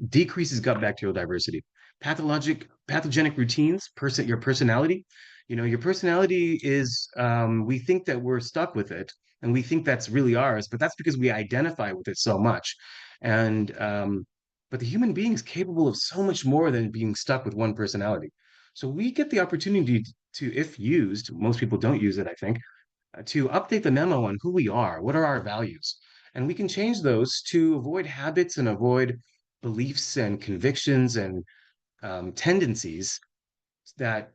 decreases gut bacterial diversity. Pathogenic routines, your personality. You know, your personality is we think that we're stuck with it, and we think that's really ours, but that's because we identify with it so much. And but the human being is capable of so much more than being stuck with one personality. So we get the opportunity to, if used, most people don't use it, I think, to update the memo on who we are, what are our values, and we can change those to avoid habits and avoid beliefs and convictions and tendencies that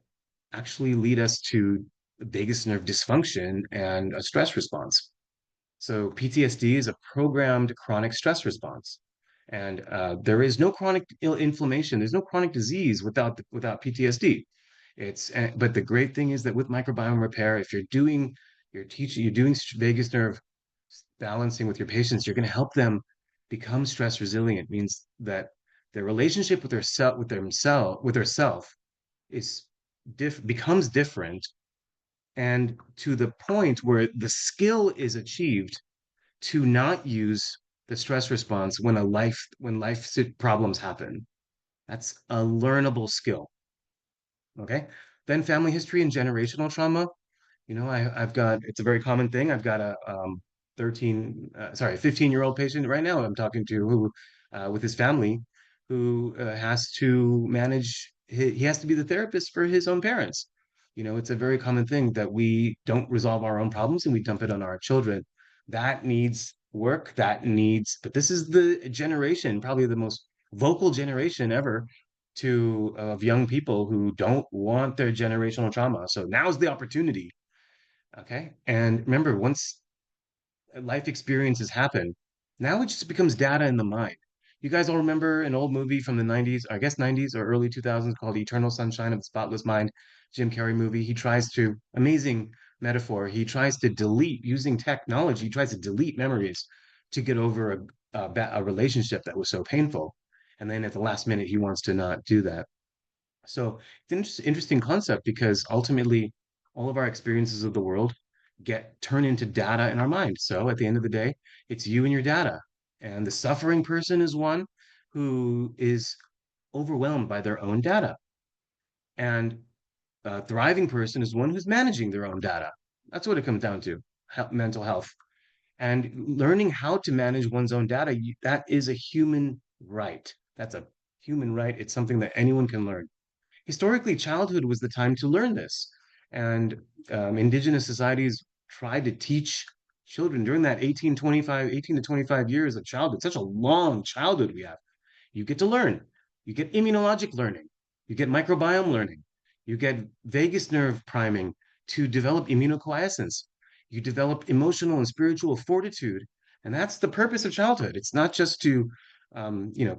actually lead us to the vagus nerve dysfunction and a stress response. So PTSD is a programmed chronic stress response. And there is no chronic inflammation. There's no chronic disease without PTSD. But the great thing is that with microbiome repair, if you're doing vagus nerve balancing with your patients, you're going to help them become stress resilient. Means that their relationship with their self is becomes different, and to the point where the skill is achieved to not use the stress response when life problems happen. That's a learnable skill. Okay. Then family history and generational trauma. You know, I've got, it's a very common thing. I've got a 15-year-old patient right now I'm talking to who, with his family, who has to manage, he has to be the therapist for his own parents. You know, it's a very common thing that we don't resolve our own problems and we dump it on our children. That needs work, but this is the generation, probably the most vocal generation ever of young people who don't want their generational trauma. So now's the opportunity. Okay. And remember, once life experiences happen, now it just becomes data in the mind. You guys all remember an old movie from the 90s, I guess 90s or early 2000s, called Eternal Sunshine of the Spotless Mind, Jim Carrey movie. Amazing metaphor, he tries to delete, using technology, he tries to delete memories to get over a relationship that was so painful. And then at the last minute, he wants to not do that. So it's an interesting concept because ultimately all of our experiences of the world get turned into data in our mind. So at the end of the day, it's you and your data. And the suffering person is one who is overwhelmed by their own data. And a thriving person is one who's managing their own data. That's what it comes down to, mental health. And learning how to manage one's own data, that is a human right. That's a human right. It's something that anyone can learn. Historically, childhood was the time to learn this. And indigenous societies tried to teach children during that 18 to 25 years of childhood, such a long childhood we have. You get to learn. You get immunologic learning. You get microbiome learning. You get vagus nerve priming to develop immunoquiescence. You develop emotional and spiritual fortitude. And that's the purpose of childhood. It's not just to,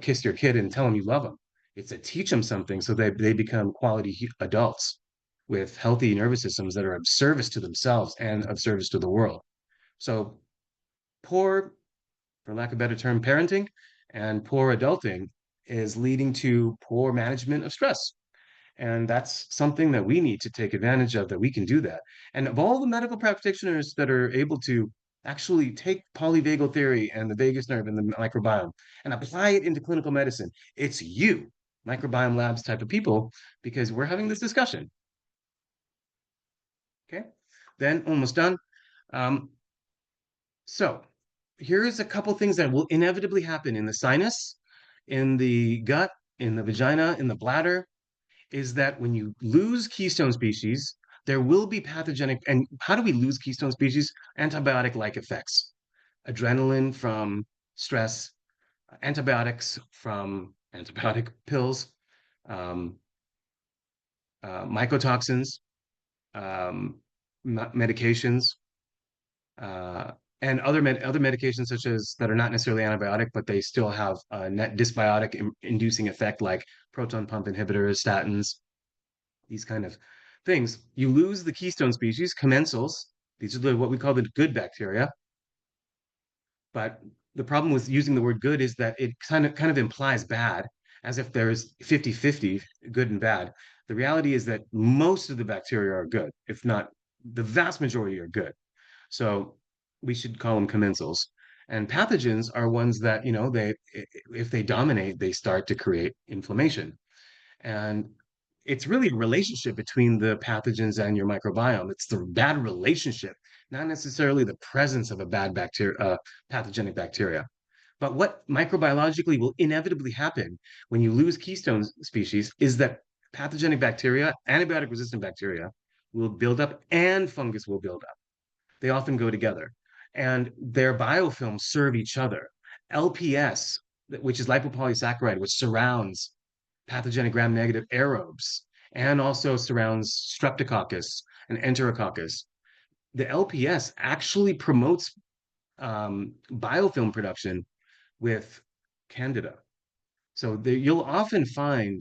kiss your kid and tell them you love them. It's to teach them something so that they become quality adults with healthy nervous systems that are of service to themselves and of service to the world. So poor, for lack of a better term, parenting and poor adulting is leading to poor management of stress. And that's something that we need to take advantage of, that we can do that. And of all the medical practitioners that are able to actually take polyvagal theory and the vagus nerve and the microbiome and apply it into clinical medicine, it's you, microbiome labs type of people, because we're having this discussion. Okay, then almost done. So here's a couple things that will inevitably happen in the sinus, in the gut, in the vagina, in the bladder, is that when you lose keystone species, there will be pathogenic. And how do we lose keystone species? Antibiotic-like effects. Adrenaline from stress, antibiotics from antibiotic pills, um, mycotoxins, medications, uh, and other medications such as that are not necessarily antibiotic, but they still have a net dysbiotic inducing effect, like proton pump inhibitors, statins, these kind of things. You lose the keystone species, commensals. These are what we call the good bacteria. But the problem with using the word good is that it kind of implies bad, as if there's 50-50 good and bad. The reality is that most of the bacteria are good, if not the vast majority are good. So we should call them commensals. And pathogens are ones that, if they dominate, they start to create inflammation. And it's really a relationship between the pathogens and your microbiome. It's the bad relationship, not necessarily the presence of a bad bacteria, pathogenic bacteria. But what microbiologically will inevitably happen when you lose keystone species is that pathogenic bacteria, antibiotic resistant bacteria, will build up and fungus will build up. They often go together, and their biofilms serve each other. LPS, which is lipopolysaccharide, which surrounds pathogenic gram-negative aerobes and also surrounds streptococcus and enterococcus. The LPS actually promotes biofilm production with Candida. So you'll often find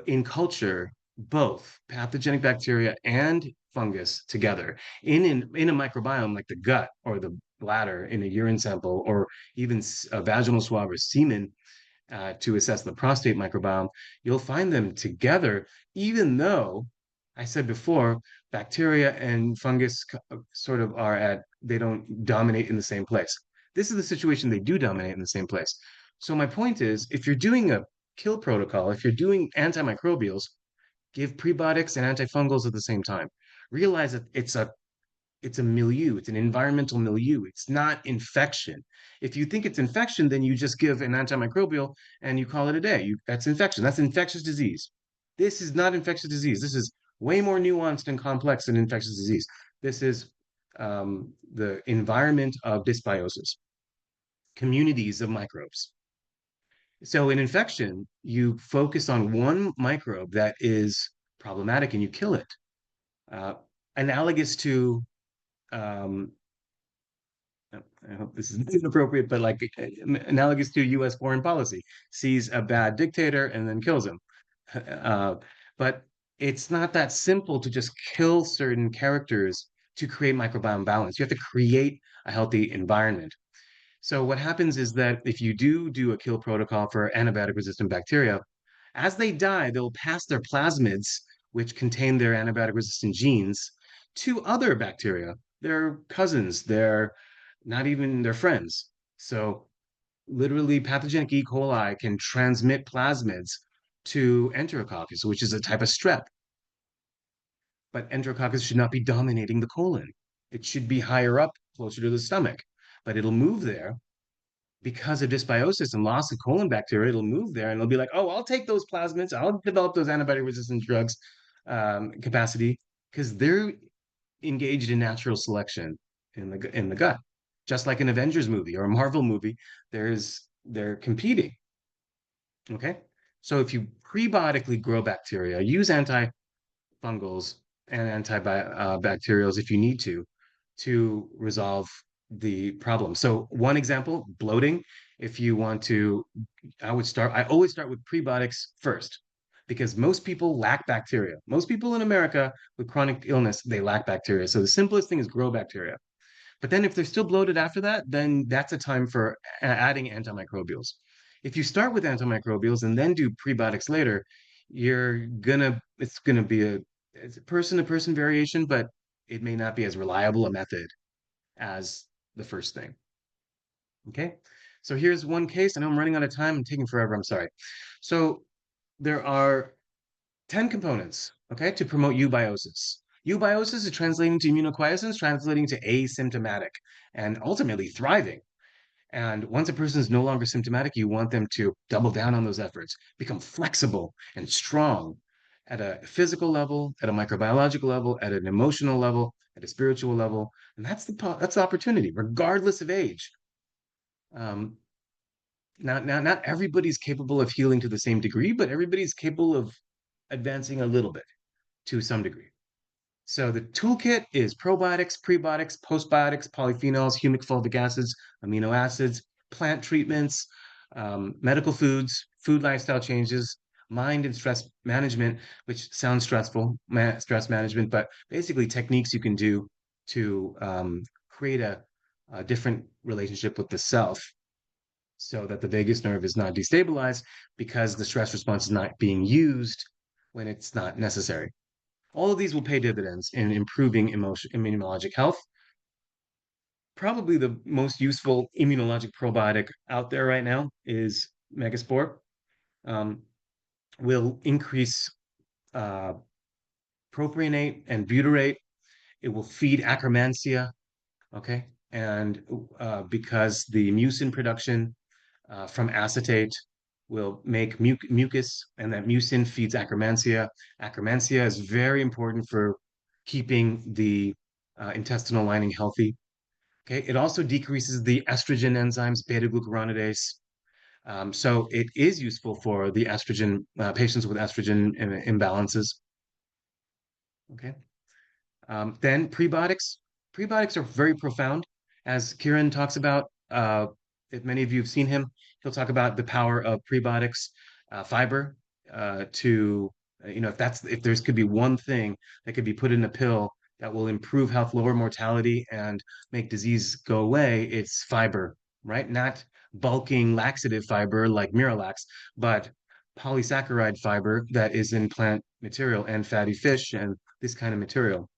in culture both pathogenic bacteria and fungus together in a microbiome like the gut or the bladder in a urine sample, or even a vaginal swab or semen to assess the prostate microbiome. You'll find them together, even though I said before, bacteria and fungus sort of they don't dominate in the same place. This is the situation, they do dominate in the same place. So my point is, if you're doing a kill protocol, if you're doing antimicrobials, give prebiotics and antifungals at the same time. Realize that it's a milieu, it's an environmental milieu. It's not infection. If you think it's infection, then you just give an antimicrobial and you call it a day. That's infection. That's infectious disease. This is not infectious disease. This is way more nuanced and complex than infectious disease. This is the environment of dysbiosis, communities of microbes. So in infection, you focus on one microbe that is problematic and you kill it. Analogous to I hope this is inappropriate, but like analogous to U.S. foreign policy, sees a bad dictator and then kills him. But it's not that simple to just kill certain characters to create microbiome balance. You have to create a healthy environment. So what happens is that if you do a kill protocol for antibiotic-resistant bacteria, as they die, they'll pass their plasmids, which contain their antibiotic-resistant genes, to other bacteria. Their cousins, they're not even their friends. So literally pathogenic E. coli can transmit plasmids to enterococcus, which is a type of strep. But enterococcus should not be dominating the colon. It should be higher up, closer to the stomach. But it'll move there because of dysbiosis and loss of colon bacteria. It'll move there and it'll be like, oh, I'll take those plasmids. I'll develop those antibiotic-resistant drugs capacity, because they're engaged in natural selection in the gut. Just like an Avengers movie or a Marvel movie, they're competing. Okay, so if you prebiotically grow bacteria, use antifungals and antibacterials if you need to resolve the problem. So one example, bloating. If you want to, I always start with prebiotics first, because most people lack bacteria. Most people in America with chronic illness, they lack bacteria. So the simplest thing is grow bacteria. But then if they're still bloated after that, then that's a time for adding antimicrobials. If you start with antimicrobials and then do prebiotics later, it's gonna be it's a person-to-person variation, but it may not be as reliable a method as the first thing. Okay, so here's one case. I know I'm running out of time. I'm taking forever. I'm sorry. So there are 10 components, okay, to promote eubiosis. Eubiosis is translating to immunoquiescence, translating to asymptomatic, and ultimately thriving. And once a person is no longer symptomatic, you want them to double down on those efforts, become flexible and strong at a physical level, at a microbiological level, at an emotional level, at a spiritual level. And that's the opportunity, regardless of age. Um, not everybody's capable of healing to the same degree, but everybody's capable of advancing a little bit to some degree. So the toolkit is probiotics, prebiotics, postbiotics, polyphenols, humic fulvic acids, amino acids, plant treatments, medical foods, food lifestyle changes, mind and stress management, which sounds stressful, stress management, but basically techniques you can do to create a different relationship with the self so that the vagus nerve is not destabilized because the stress response is not being used when it's not necessary. All of these will pay dividends in improving immunologic health. Probably the most useful immunologic probiotic out there right now is Megaspore. Um, will increase uh, propionate and butyrate. It will feed Akkermansia, okay? And because the mucin production from acetate will make mucus, and that mucin feeds Akkermansia. Akkermansia is very important for keeping the intestinal lining healthy. Okay, it also decreases the estrogen enzymes, beta-glucuronidase. So it is useful for the estrogen patients with estrogen imbalances. Okay. Then prebiotics. Prebiotics are very profound. As Kieran talks about, if many of you have seen him, he'll talk about the power of prebiotics, fiber, to, if there's could be one thing that could be put in a pill that will improve health, lower mortality, and make disease go away, it's fiber, right? Not bulking laxative fiber like Miralax, but polysaccharide fiber that is in plant material and fatty fish and this kind of material.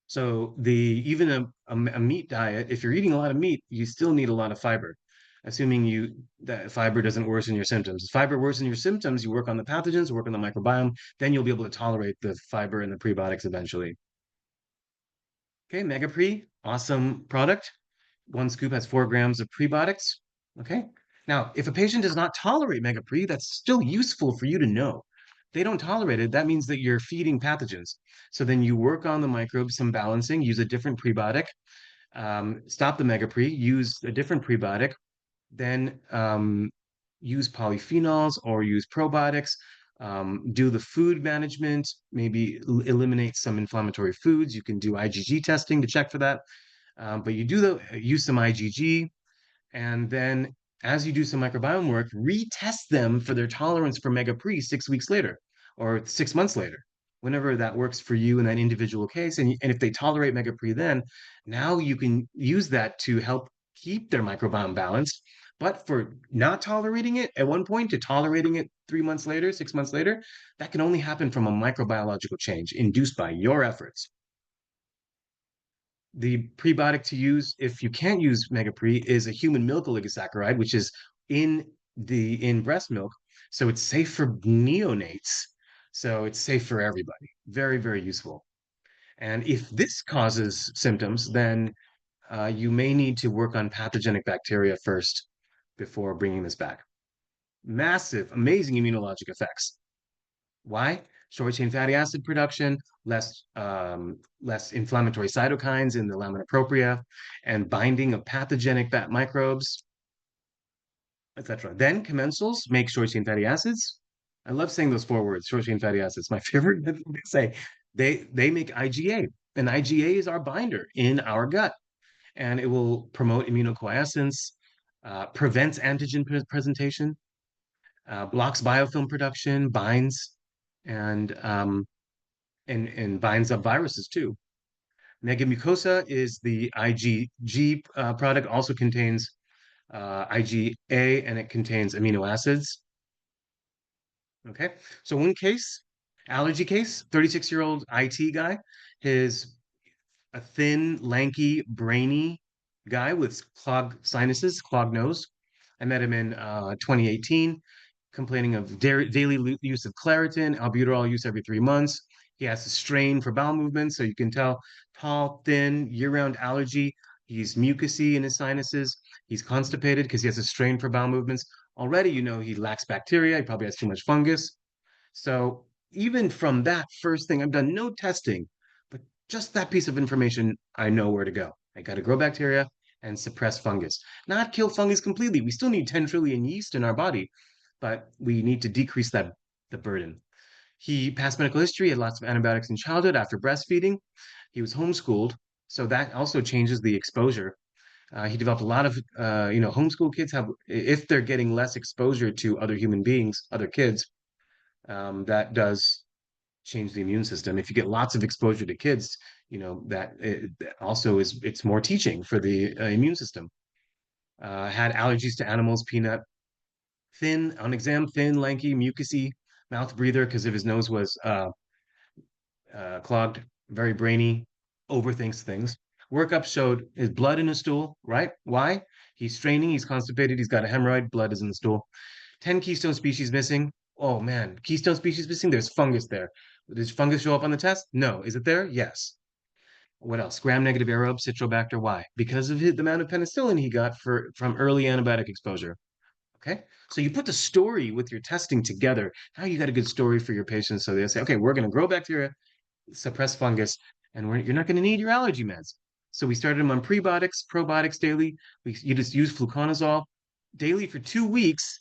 So even a meat diet, if you're eating a lot of meat, you still need a lot of fiber, assuming that fiber doesn't worsen your symptoms. If fiber worsens your symptoms, you work on the pathogens, work on the microbiome, then you'll be able to tolerate the fiber and the prebiotics eventually. Okay, MegaPre, awesome product. One scoop has 4 grams of prebiotics. Okay. Now, if a patient does not tolerate MegaPre, that's still useful for you to know. If they don't tolerate it, that means that you're feeding pathogens. So then you work on the microbes, some balancing, use a different prebiotic, stop the MegaPre, use a different prebiotic, then use polyphenols or use probiotics, do the food management, maybe eliminate some inflammatory foods. You can do IgG testing to check for that. But you use some IgG, and then as you do some microbiome work, retest them for their tolerance for MegaPre 6 weeks later or 6 months later, whenever that works for you in that individual case. And if they tolerate MegaPre, then now you can use that to help keep their microbiome balanced. But for not tolerating it at one point to tolerating it 3 months later, 6 months later, that can only happen from a microbiological change induced by your efforts. The prebiotic to use if you can't use MegaPre is a human milk oligosaccharide, which is in breast milk. So it's safe for neonates. So it's safe for everybody. Very, very useful. And if this causes symptoms, then you may need to work on pathogenic bacteria first before bringing this back. Massive, amazing immunologic effects. Why? Short chain fatty acid production, less inflammatory cytokines in the lamina propria, and binding of pathogenic bat microbes, etc. Then commensals make short chain fatty acids. I love saying those 4 words, short chain fatty acids. My favorite thing to say. They make IgA, and IgA is our binder in our gut, and it will promote immunoquiescence, prevents antigen presentation, blocks biofilm production, binds, and binds up viruses too. Megamucosa is the IgG product, also contains IgA, and it contains amino acids. Okay, so one case, allergy case, 36-year-old IT guy, his a thin, lanky, brainy guy with clogged sinuses, clogged nose. I met him in 2018, complaining of daily use of Claritin, albuterol use every 3 months. He has a strain for bowel movements, so you can tell tall, thin, year-round allergy. He's mucousy in his sinuses. He's constipated because he has a strain for bowel movements. Already, you know, he lacks bacteria. He probably has too much fungus. So even from that first thing, I've done no testing, but just that piece of information, I know where to go. I got to grow bacteria and suppress fungus, not kill fungus completely. We still need 10 trillion yeast in our body, but we need to decrease the burden. He passed medical history, had lots of antibiotics in childhood after breastfeeding. He was homeschooled, so that also changes the exposure. He developed a lot of, homeschool kids have, if they're getting less exposure to other human beings, other kids, that does change the immune system. If you get lots of exposure to kids, you know, that also it's more teaching for the immune system. Had allergies to animals, peanut, thin, on exam, thin, lanky, mucousy, mouth breather because if his nose was clogged, very brainy, overthinks things. Workup showed his blood in his stool, right? Why? He's straining, he's constipated, he's got a hemorrhoid, blood is in the stool. 10 keystone species missing. Oh man, keystone species missing, there's fungus there. Does fungus show up on the test? No. Is it there? Yes. What else? Gram-negative aerobe Citrobacter. Why? Because of the amount of penicillin he got from early antibiotic exposure. Okay. So you put the story with your testing together. Now you got a good story for your patients. So they say, okay, we're going to grow bacteria, suppress fungus, and you're not going to need your allergy meds. So we started him on prebiotics, probiotics daily. You just use fluconazole daily for 2 weeks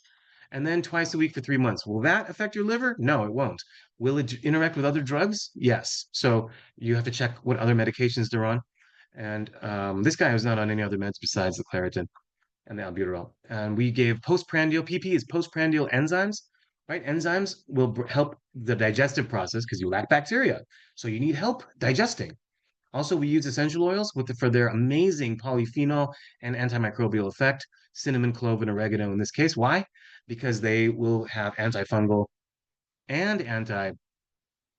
and then twice a week for 3 months. Will that affect your liver? No, it won't. Will it interact with other drugs? Yes. So you have to check what other medications they're on. And this guy was not on any other meds besides the Claritin and the albuterol. And we gave postprandial, PP is postprandial enzymes, right? Enzymes will help the digestive process because you lack bacteria. So you need help digesting. Also, we use essential oils for their amazing polyphenol and antimicrobial effect, cinnamon, clove, and oregano in this case. Why? Because they will have antifungal and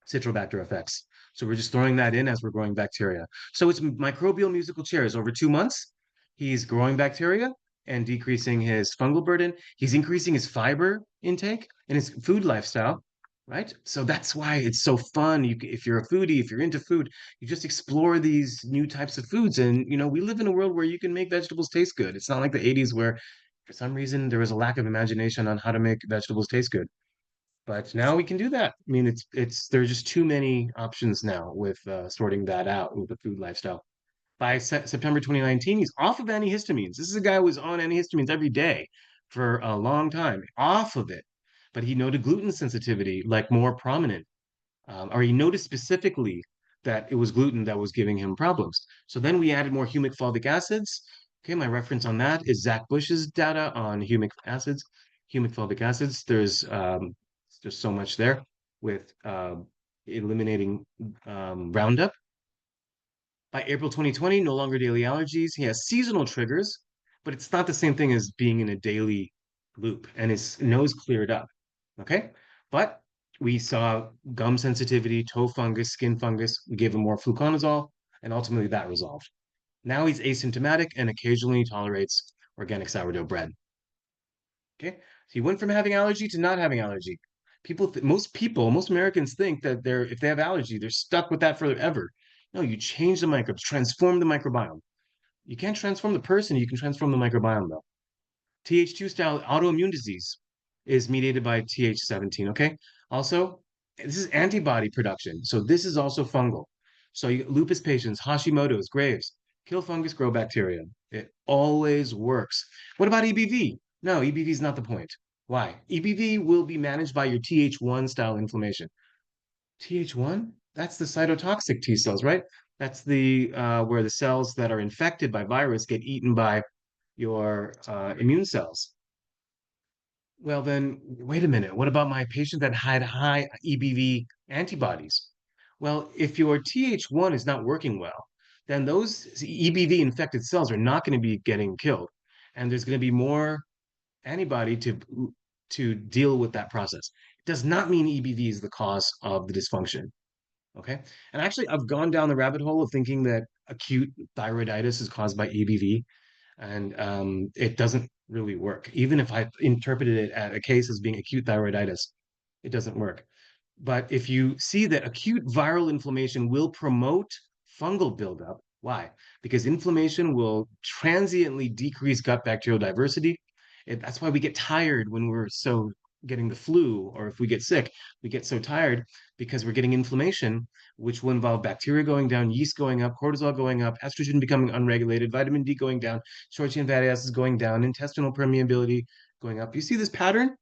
Citrobacter effects. So we're just throwing that in as we're growing bacteria. So it's microbial musical chairs over 2 months. He's growing bacteria and decreasing his fungal burden. He's increasing his fiber intake and his food lifestyle, right? So that's why it's so fun. If you're a foodie, if you're into food, you just explore these new types of foods. And, you know, we live in a world where you can make vegetables taste good. It's not like the 80s where for some reason there was a lack of imagination on how to make vegetables taste good. But now we can do that. I mean, it's there's just too many options now with sorting that out with the food lifestyle. By September 2019, he's off of antihistamines. This is a guy who was on antihistamines every day for a long time, off of it. But he noted gluten sensitivity like more prominent, or he noticed specifically that it was gluten that was giving him problems. So then we added more humic fulvic acids. Okay, my reference on that is Zach Bush's data on humic acids, humic fulvic acids. There's so much there with eliminating Roundup. By April 2020, no longer daily allergies. He has seasonal triggers, but it's not the same thing as being in a daily loop, and his nose cleared up. Okay, but we saw gum sensitivity, toe fungus, skin fungus. We gave him more fluconazole, and ultimately that resolved. Now he's asymptomatic and occasionally tolerates organic sourdough bread. Okay, so he went from having allergy to not having allergy. Most Americans think that if they have allergy, they're stuck with that forever. No, you change the microbes, transform the microbiome. You can't transform the person, you can transform the microbiome though. Th2 style autoimmune disease is mediated by Th17, okay? Also, this is antibody production. So this is also fungal. So lupus patients, Hashimoto's, Graves, kill fungus, grow bacteria. It always works. What about EBV? No, EBV is not the point. Why? EBV will be managed by your Th1 style inflammation. Th1? That's the cytotoxic T cells, right? That's the where the cells that are infected by virus get eaten by your immune cells. Well, then, wait a minute. What about my patient that had high EBV antibodies? Well, if your Th1 is not working well, then those EBV infected cells are not going to be getting killed. And there's going to be more antibody to to deal with that process. It does not mean EBV is the cause of the dysfunction. Okay. And actually, I've gone down the rabbit hole of thinking that acute thyroiditis is caused by EBV, and it doesn't really work. Even if I interpreted it at a case as being acute thyroiditis, it doesn't work. But if you see that acute viral inflammation will promote fungal buildup, why? Because inflammation will transiently decrease gut bacterial diversity. That's why we get tired when we're so getting the flu, or if we get sick, we get so tired because we're getting inflammation, which will involve bacteria going down, yeast going up, cortisol going up, estrogen becoming unregulated, vitamin D going down, short chain fatty acids going down, intestinal permeability going up. You see this pattern?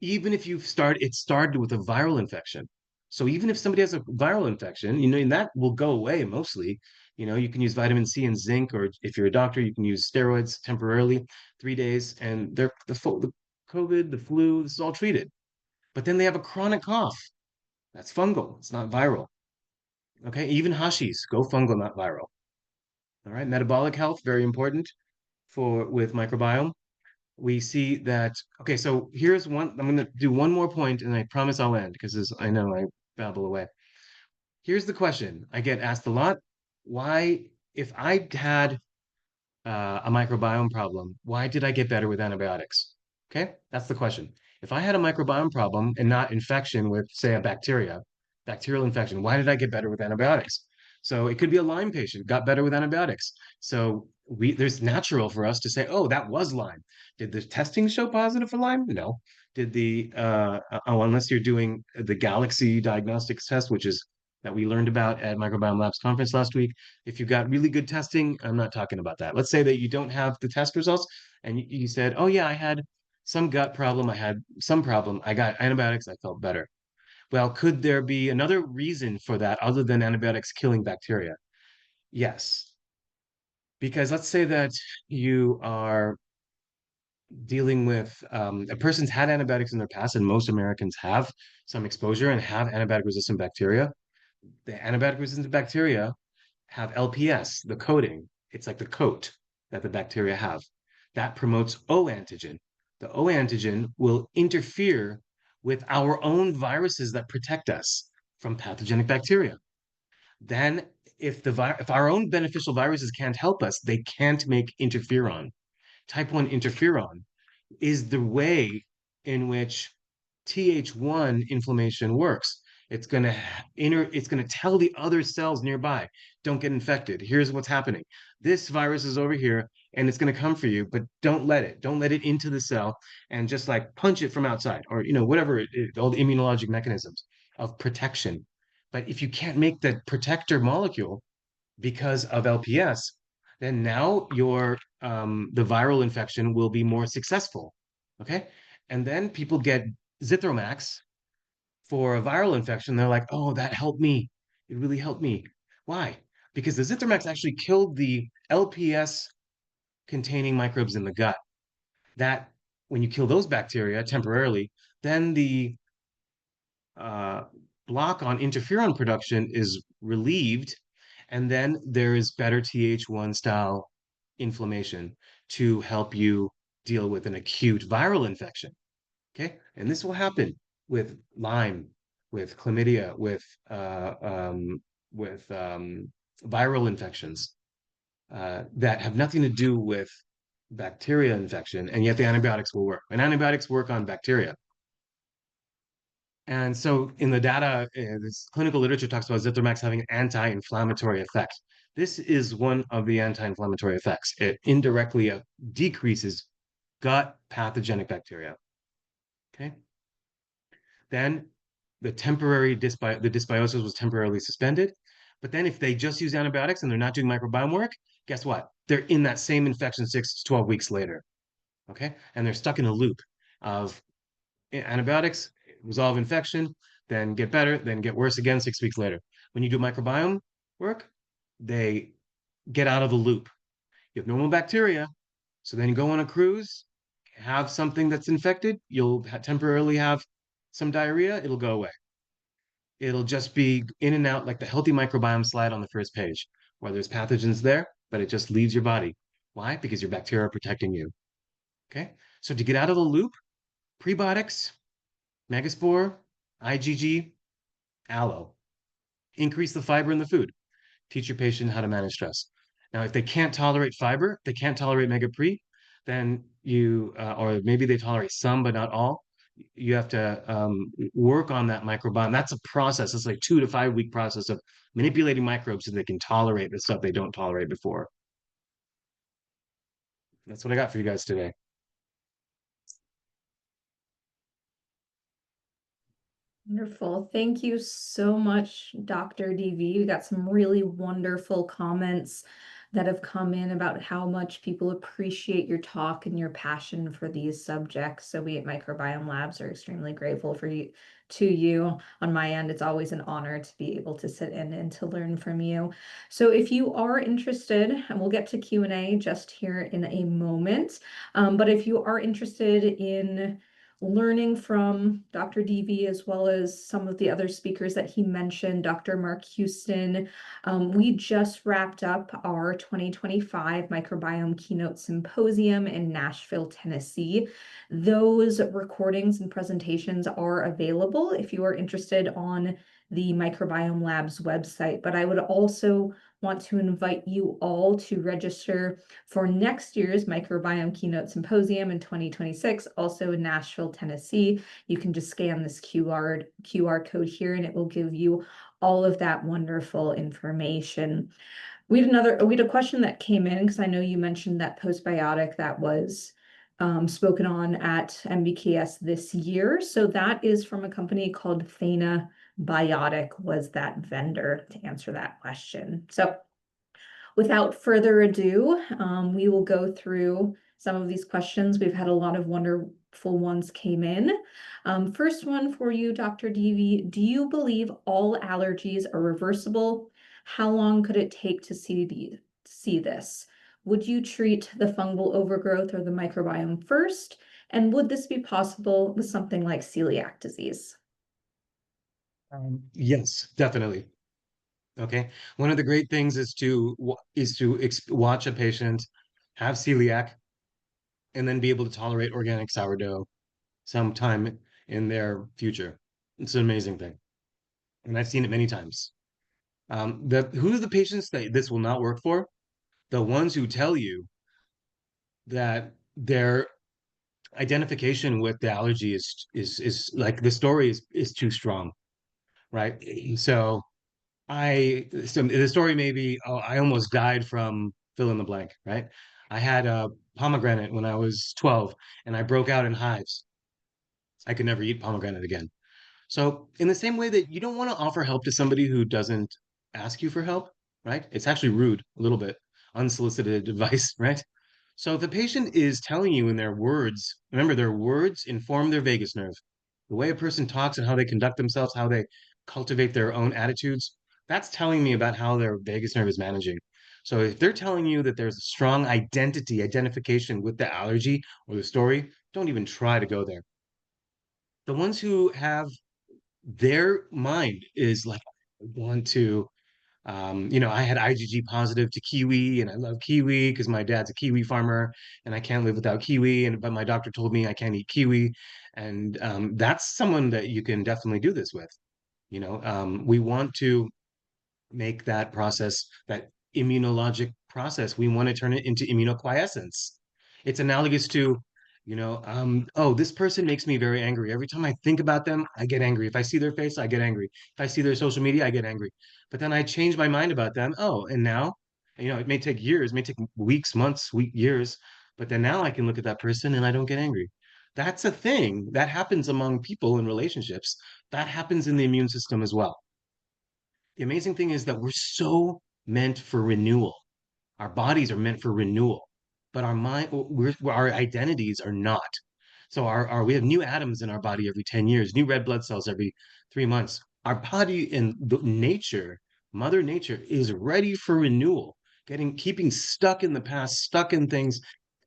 Even if it started with a viral infection. So even if somebody has a viral infection, and that will go away mostly. You can use vitamin C and zinc, or if you're a doctor, you can use steroids temporarily, 3 days, and the COVID, the flu, this is all treated. But then they have a chronic cough. That's fungal. It's not viral. Okay, even Hashis, go fungal, not viral. All right, metabolic health, very important with microbiome. We see that, okay, so here's one, I'm going to do one more point and I promise I'll end because I know I babble away. Here's the question I get asked a lot. Why, if I had a microbiome problem, why did I get better with antibiotics? Okay, that's the question. If I had a microbiome problem and not infection with, say, a bacterial infection, why did I get better with antibiotics? So it could be a Lyme patient got better with antibiotics. So there's natural for us to say, oh, that was Lyme. Did the testing show positive for Lyme? No. Did unless you're doing the Galaxy diagnostics test, which is that we learned about at Microbiome Labs conference last week. If you got really good testing, I'm not talking about that. Let's say that you don't have the test results and you said, oh yeah, I had some gut problem, I had some problem, I got antibiotics, I felt better. Well, could there be another reason for that other than antibiotics killing bacteria? Yes. Because let's say that you are dealing with a person's had antibiotics in their past, and most Americans have some exposure and have antibiotic resistant bacteria. The antibiotic resistant bacteria have LPS, the coating. It's like the coat that the bacteria have. That promotes O antigen. The O antigen will interfere with our own viruses that protect us from pathogenic bacteria. Then, if our own beneficial viruses can't help us, they can't make interferon. Type 1 interferon is the way in which Th1 inflammation works. It's going to tell the other cells nearby, don't get infected. Here's what's happening. This virus is over here and it's going to come for you, but don't let it into the cell and just like punch it from outside, or whatever all the immunologic mechanisms of protection. But if you can't make the protector molecule because of LPS, then now the viral infection will be more successful. Okay. And then people get Zithromax for a viral infection. They're like, oh, that helped me. It really helped me. Why? Because the Zithromax actually killed the LPS containing microbes in the gut. That when you kill those bacteria temporarily, then the block on interferon production is relieved, and then there is better Th1 style inflammation to help you deal with an acute viral infection. Okay, and this will happen with Lyme, with chlamydia, with viral infections that have nothing to do with bacteria infection, and yet the antibiotics will work. And antibiotics work on bacteria. And so in the data, this clinical literature talks about Zithromax having an anti-inflammatory effect. This is one of the anti-inflammatory effects. It indirectly decreases gut pathogenic bacteria. Okay. Then the dysbiosis was temporarily suspended. But then if they just use antibiotics and they're not doing microbiome work, guess what? They're in that same infection 6 to 12 weeks later. Okay. And they're stuck in a loop of antibiotics, resolve infection, then get better, then get worse again 6 weeks later. When you do microbiome work, they get out of the loop. You have normal bacteria, so then you go on a cruise, have something that's infected, you'll temporarily have some diarrhea, it'll go away. It'll just be in and out like the healthy microbiome slide on the first page, where there's pathogens there, but it just leaves your body. Why? Because your bacteria are protecting you. Okay? So to get out of the loop, Prebiotics, Megaspore, IgG, aloe. Increase the fiber in the food. Teach your patient how to manage stress. Now, if they can't tolerate fiber, they can't tolerate mega pre, then you, or maybe they tolerate some but not all, you have to work on that microbiome. That's a process. It's like 2 to 5 week process of manipulating microbes so they can tolerate the stuff they don't tolerate before. That's what I got for you guys today. Wonderful. Thank you so much, Dr. DV. We got some really wonderful comments that have come in about how much people appreciate your talk and your passion for these subjects. So we at Microbiome Labs are extremely grateful for you to you. On my end, it's always an honor to be able to sit in and to learn from you. So if you are interested, and we'll get to Q&A just here in a moment, but if you are interested in learning from Dr. DV as well as some of the other speakers that he mentioned, Dr. Mark Houston. We just wrapped up our 2025 Microbiome Keynote Symposium in Nashville, Tennessee. Those recordings and presentations are available if you are interested on the Microbiome Labs website, but I would also want to invite you all to register for next year's Microbiome Keynote Symposium in 2026, also in Nashville, Tennessee. You can just scan this QR code here and it will give you all of that wonderful information. We had a question that came in because I know you mentioned that postbiotic that was spoken on at MBKS this year. So that is from a company called Thana Biotic was that vendor to answer that question. So without further ado, we will go through some of these questions. We've had a lot of wonderful ones came in. First one for you, Dr. Devi. Do you believe all allergies are reversible? How long could it take to see this? Would you treat the fungal overgrowth or the microbiome first? And would this be possible with something like celiac disease? Yes, definitely. Okay. One of the great things is to watch a patient have celiac and then be able to tolerate organic sourdough sometime in their future. It's an amazing thing. And I've seen it many times. Who are the patients that this will not work for? The ones who tell you that their identification with the allergy is like the story is too strong, right? So the story may be, oh, I almost died from fill in the blank, right? I had a pomegranate when I was 12 and I broke out in hives. I could never eat pomegranate again. So in the same way that you don't want to offer help to somebody who doesn't ask you for help, right? It's actually rude, a little bit, unsolicited advice, right? So if the patient is telling you in their words, remember their words inform their vagus nerve. The way a person talks and how they conduct themselves, how they cultivate their own attitudes, that's telling me about how their vagus nerve is managing. So if they're telling you that there's a strong identification with the allergy or the story, don't even try to go there. The ones who have their mind is like, I want to, I had IgG positive to kiwi and I love kiwi because my dad's a kiwi farmer and I can't live without kiwi. But my doctor told me I can't eat kiwi. And that's someone that you can definitely do this with. We want to make that process, that immunologic process, we want to turn it into immunoquiescence. It's analogous to, oh, this person makes me very angry. Every time I think about them, I get angry. If I see their face, I get angry. If I see their social media, I get angry. But then I change my mind about them. Oh, and now, it may take years, it may take weeks, months, years, but then now I can look at that person and I don't get angry. That's a thing that happens among people in relationships. That happens in the immune system as well. The amazing thing is that we're so meant for renewal. Our bodies are meant for renewal, but our mind, our identities are not. So we have new atoms in our body every 10 years, new red blood cells every 3 months. Our body and nature, Mother Nature, is ready for renewal. Keeping stuck in the past, stuck in things,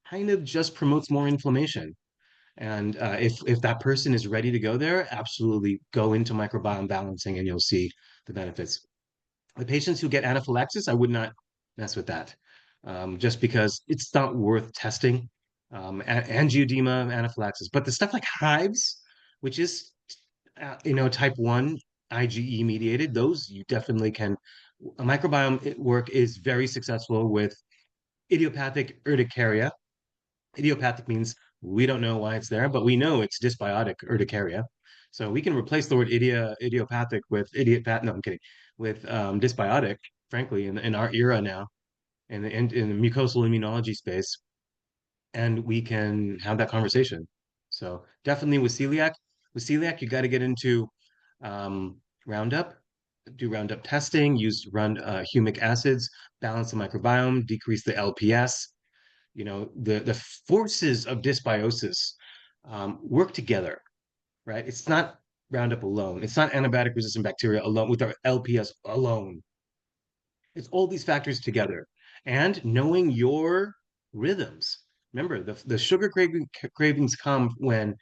kind of just promotes more inflammation. And if that person is ready to go there, absolutely go into microbiome balancing, and you'll see the benefits. The patients who get anaphylaxis, I would not mess with that, just because it's not worth testing. angioedema, anaphylaxis. But the stuff like hives, which is type 1 IgE mediated, those you definitely can. A microbiome work is very successful with idiopathic urticaria. Idiopathic means we don't know why it's there, but we know it's dysbiotic urticaria. So we can replace the word idiopathic with idiopathic. No, I'm kidding. With dysbiotic, frankly, in our era now, in the mucosal immunology space, and we can have that conversation. So definitely with celiac, you got to get into Roundup, do Roundup testing, use humic acids, balance the microbiome, decrease the LPS. The forces of dysbiosis work together, right? It's not Roundup alone. It's not antibiotic resistant bacteria alone with our LPS alone. It's all these factors together and knowing your rhythms. Remember, the sugar cravings come when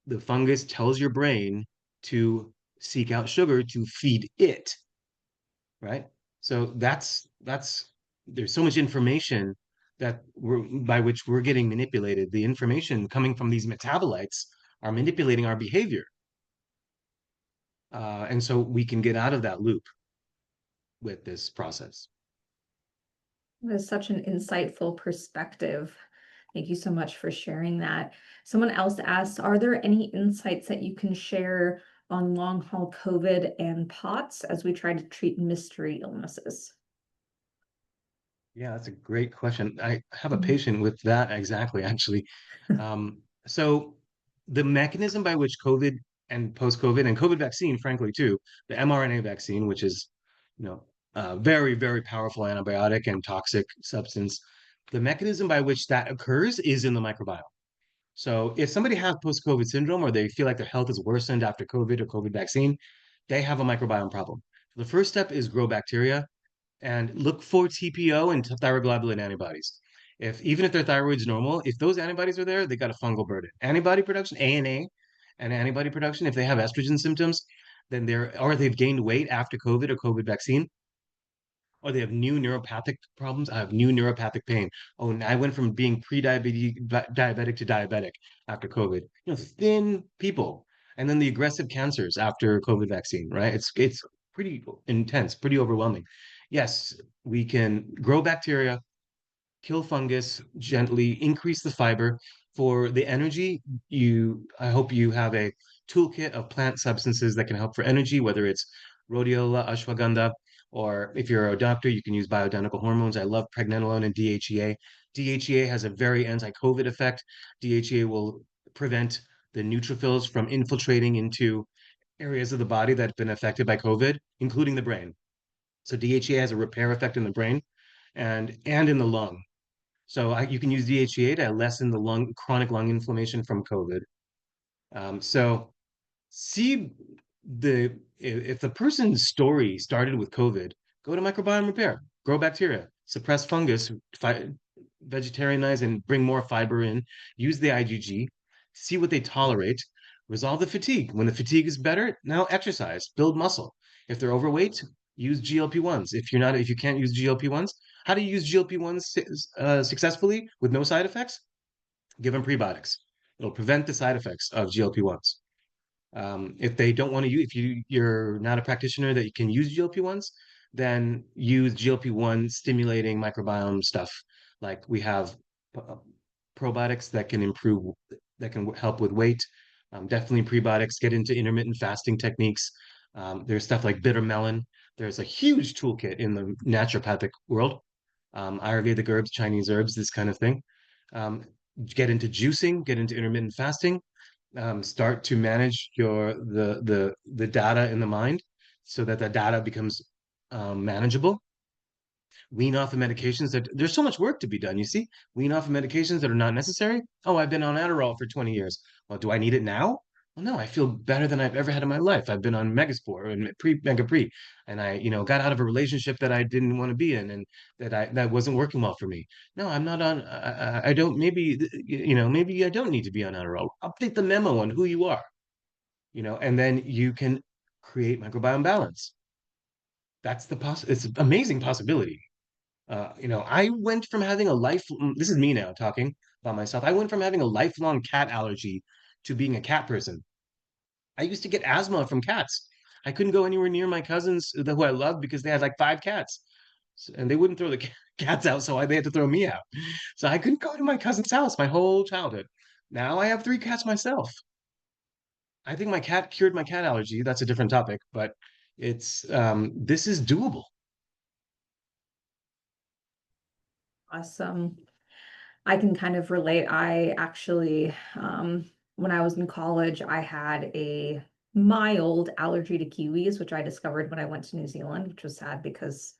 the fungus tells your brain to seek out sugar to feed it, right? So that's there's so much information by which we're getting manipulated. The information coming from these metabolites are manipulating our behavior. And so we can get out of that loop with this process. That is such an insightful perspective. Thank you so much for sharing that. Someone else asked, are there any insights that you can share on long haul COVID and POTS as we try to treat mystery illnesses? Yeah, that's a great question. I have a patient with that exactly, actually. So the mechanism by which COVID and post-COVID and COVID vaccine, frankly, too, the mRNA vaccine, which is, a very, very powerful antibiotic and toxic substance, the mechanism by which that occurs is in the microbiome. So if somebody has post-COVID syndrome or they feel like their health is worsened after COVID or COVID vaccine, they have a microbiome problem. The first step is grow bacteria and look for TPO and thyroglobulin antibodies. Even if their thyroid's normal, if those antibodies are there, they got a fungal burden. Antibody production, ANA, and antibody production, if they have estrogen symptoms, then they've gained weight after COVID or COVID vaccine, or they have new neuropathic problems. I have new neuropathic pain. Oh, and I went from being diabetic to diabetic after COVID. Thin people, and then the aggressive cancers after COVID vaccine. Right? It's pretty intense, pretty overwhelming. Yes, we can grow bacteria, kill fungus gently, increase the fiber. For the energy, I hope you have a toolkit of plant substances that can help for energy, whether it's rhodiola, ashwagandha, or if you're a doctor, you can use bioidentical hormones. I love pregnenolone and DHEA. DHEA has a very anti-COVID effect. DHEA will prevent the neutrophils from infiltrating into areas of the body that have been affected by COVID, including the brain. So DHEA has a repair effect in the brain and in the lung. So you can use DHEA to lessen the chronic lung inflammation from COVID. So see if the person's story started with COVID, go to microbiome repair, grow bacteria, suppress fungus, vegetarianize and bring more fiber in, use the IgG, see what they tolerate, resolve the fatigue. When the fatigue is better, now exercise, build muscle. If they're overweight, use GLP-1s. If you can't use GLP-1s, how do you use GLP-1s successfully with no side effects? Give them prebiotics. It'll prevent the side effects of GLP-1s. If they don't want to use, if you're not a practitioner that you can use GLP-1s, then use GLP-1 stimulating microbiome stuff. Like we have probiotics that can help with weight. Definitely prebiotics. Get into intermittent fasting techniques. There's stuff like bitter melon. There's a huge toolkit in the naturopathic world. Ayurvedic herbs, Chinese herbs, this kind of thing. Get into juicing, get into intermittent fasting. Start to manage the data in the mind so that the data becomes manageable. Wean off the medications that there's so much work to be done. You see, wean off the medications that are not necessary. Oh, I've been on Adderall for 20 years. Well, do I need it now? Well, no, I feel better than I've ever had in my life. I've been on Megaspore and Mega Pre, and I, got out of a relationship that I didn't want to be in, and that wasn't working well for me. No, I'm not on. I don't. Maybe I don't need to be on Adderall. Update the memo on who you are, and then you can create microbiome balance. It's an amazing possibility. I went from having a life, this is me now talking. about myself. I went from having a lifelong cat allergy to being a cat person. I used to get asthma from cats. I couldn't go anywhere near my cousins who I loved because they had like 5 cats. And they wouldn't throw the cats out, so they had to throw me out. So I couldn't go to my cousin's house my whole childhood. Now I have 3 cats myself. I think my cat cured my cat allergy. That's a different topic, but it's this is doable. Awesome. I can kind of relate. I actually, when I was in college, I had a mild allergy to kiwis, which I discovered when I went to New Zealand, which was sad because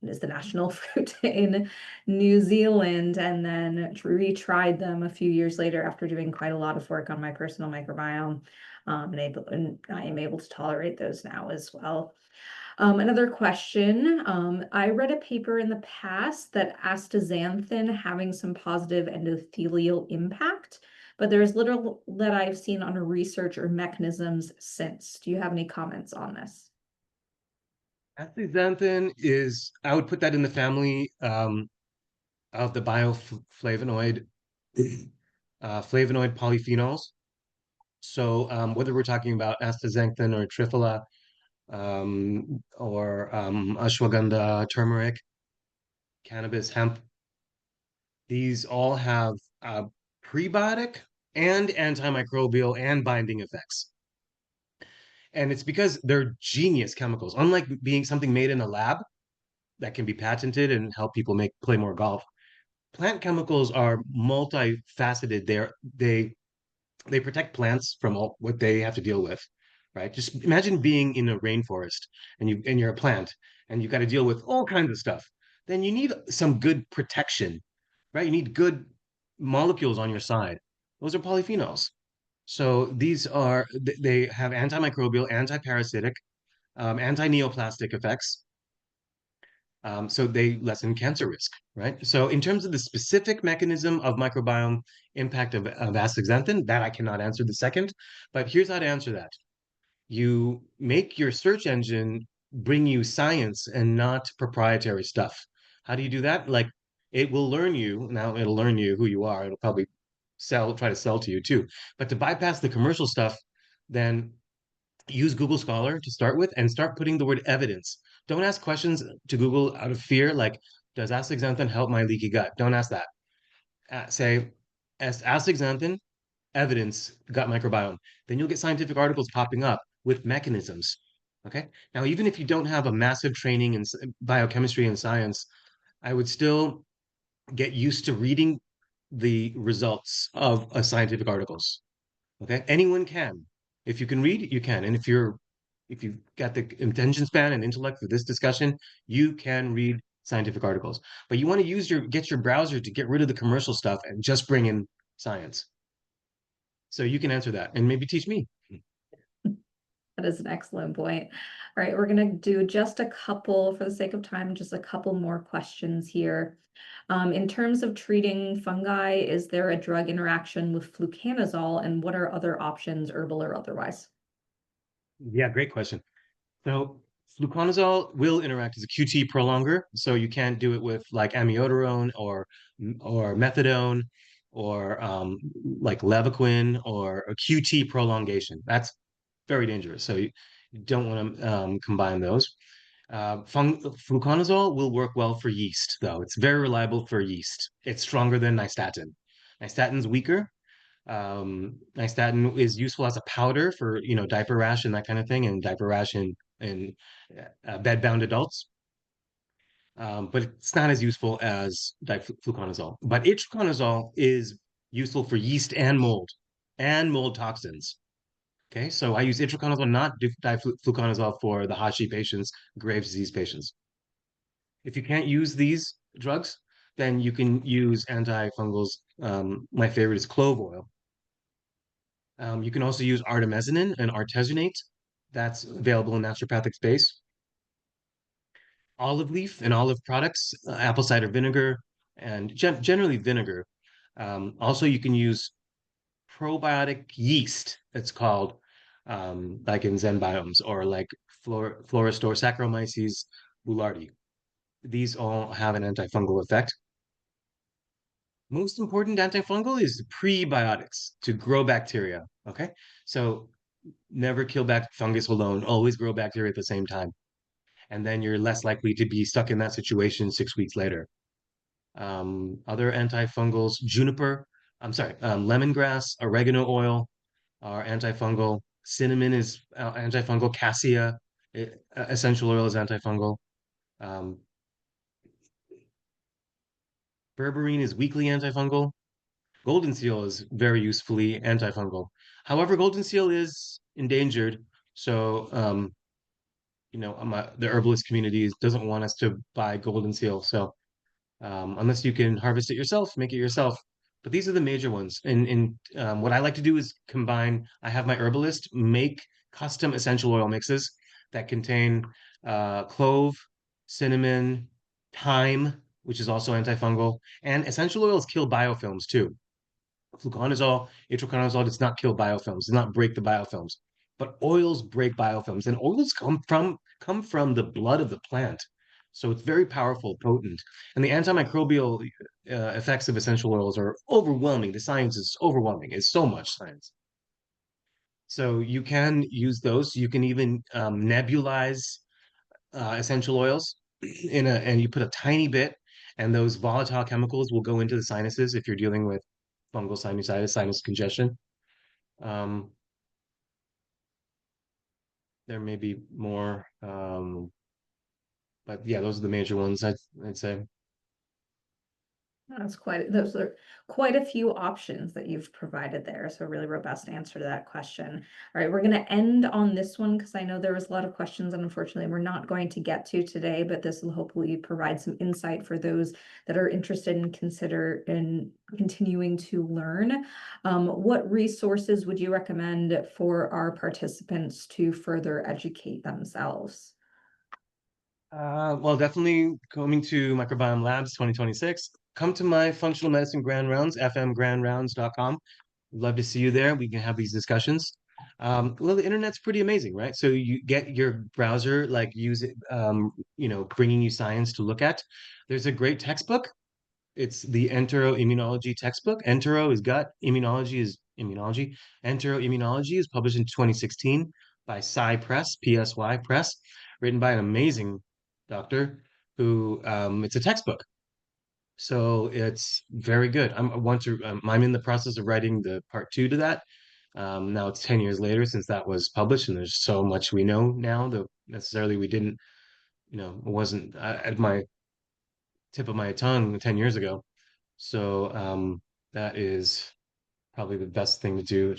it is the national fruit in New Zealand, and then retried them a few years later after doing quite a lot of work on my personal microbiome. And I am able to tolerate those now as well. Another question. I read a paper in the past that astaxanthin having some positive endothelial impact, but there's little that I've seen on research or mechanisms since. Do you have any comments on this? Astaxanthin is, I would put that in the family of the bioflavonoid flavonoid polyphenols. So whether we're talking about astaxanthin or triphala or ashwagandha, turmeric, cannabis, hemp, these all have prebiotic and antimicrobial and binding effects. And it's because they're genius chemicals. Unlike being something made in a lab that can be patented and help people play more golf, plant chemicals are multifaceted. They protect plants from all what they have to deal with, right? Just imagine being in a rainforest and you're a plant and you've got to deal with all kinds of stuff. Then you need some good protection, right? You need good molecules on your side. Those are polyphenols. So they have antimicrobial, antiparasitic, anti-neoplastic effects. So they lessen cancer risk, right? So in terms of the specific mechanism of microbiome impact of astaxanthin, that I cannot answer the second, but here's how to answer that. You make your search engine bring you science and not proprietary stuff. How do you do that? Like it will learn you, now it'll learn you who you are. It'll probably try to sell to you too. But to bypass the commercial stuff, then use Google Scholar to start with and start putting the word evidence. Don't ask questions to Google out of fear, like, does astaxanthin help my leaky gut? Don't ask that. Say, astaxanthin, evidence, gut microbiome. Then you'll get scientific articles popping up with mechanisms. Okay. Now, even if you don't have a massive training in biochemistry and science, I would still get used to reading the results of scientific articles. Okay, anyone can. If you can read, you can. And if you've got the attention span and intellect for this discussion, you can read scientific articles. But you want to get your browser to get rid of the commercial stuff and just bring in science. So you can answer that and maybe teach me. That is an excellent point. All right, we're going to do just a couple, for the sake of time, just a couple more questions here. In terms of treating fungi, is there a drug interaction with fluconazole, and what are other options, herbal or otherwise? Yeah, great question. So fluconazole will interact as a QT prolonger, so you can't do it with like amiodarone or methadone or like levaquin or a QT prolongation. That's very dangerous. So you don't want to combine those. Fluconazole will work well for yeast, though. It's very reliable for yeast. It's stronger than nystatin. Nystatin's weaker. Nystatin is useful as a powder for diaper rash and that kind of thing, and diaper rash in bed-bound adults. But it's not as useful as difluconazole. But itraconazole is useful for yeast and mold toxins. Okay, so I use itraconazole, not difluconazole for the Hashi patients, Graves' disease patients. If you can't use these drugs, then you can use antifungals. My favorite is clove oil. You can also use artemisinin and artesunate. That's available in naturopathic space. Olive leaf and olive products, apple cider vinegar, and generally vinegar. Also, you can use probiotic yeast, it's called, like in ZenBiomes or like Florastor Saccharomyces boulardii. These all have an antifungal effect. most important antifungal is prebiotics to grow bacteria. Okay, so never kill back fungus alone. Always grow bacteria at the same time, and then you're less likely to be stuck in that situation 6 weeks later. Other antifungals, lemongrass, oregano oil are antifungal. Cinnamon is antifungal. Cassia essential oil is antifungal. Um, berberine is weakly antifungal. Golden seal is very usefully antifungal. However, golden seal is endangered, so the herbalist community doesn't want us to buy golden seal. So unless you can harvest it yourself, make it yourself. But these are the major ones. And what I like to do is combine. I have my herbalist make custom essential oil mixes that contain clove, cinnamon, thyme, which is also antifungal, and essential oils kill biofilms too. Fluconazole, itraconazole does not kill biofilms, does not break the biofilms, but oils break biofilms, and oils come from the blood of the plant. So it's very powerful, potent, and the antimicrobial effects of essential oils are overwhelming. The science is overwhelming. It's so much science. So you can use those. You can even nebulize essential oils and you put a tiny bit, and those volatile chemicals will go into the sinuses if you're dealing with fungal sinusitis, sinus congestion. Um, there may be more, but yeah, those are the major ones I'd say. Those are quite a few options that you've provided there. So a really robust answer to that question. All right, we're going to end on this one because I know there was a lot of questions and unfortunately we're not going to get to today, but this will hopefully provide some insight for those that are interested in continuing to learn. What resources would you recommend for our participants to further educate themselves? Well, definitely coming to Microbiome Labs 2026. Come to my functional medicine grand rounds, fmgrandrounds.com. Love to see you there. We can have these discussions. Well, the internet's pretty amazing, right? So you get your browser, like use it, bringing you science to look at. There's a great textbook. It's the enteroimmunology textbook. Entero is gut, immunology is immunology. Enteroimmunology is published in 2016 by PSY Press, written by an amazing doctor who it's a textbook. So it's very good. I'm in the process of writing the part 2 to that. Now it's 10 years later since that was published, and there's so much we know now that necessarily we didn't, it wasn't at my tip of my tongue 10 years ago. So that is probably the best thing to do,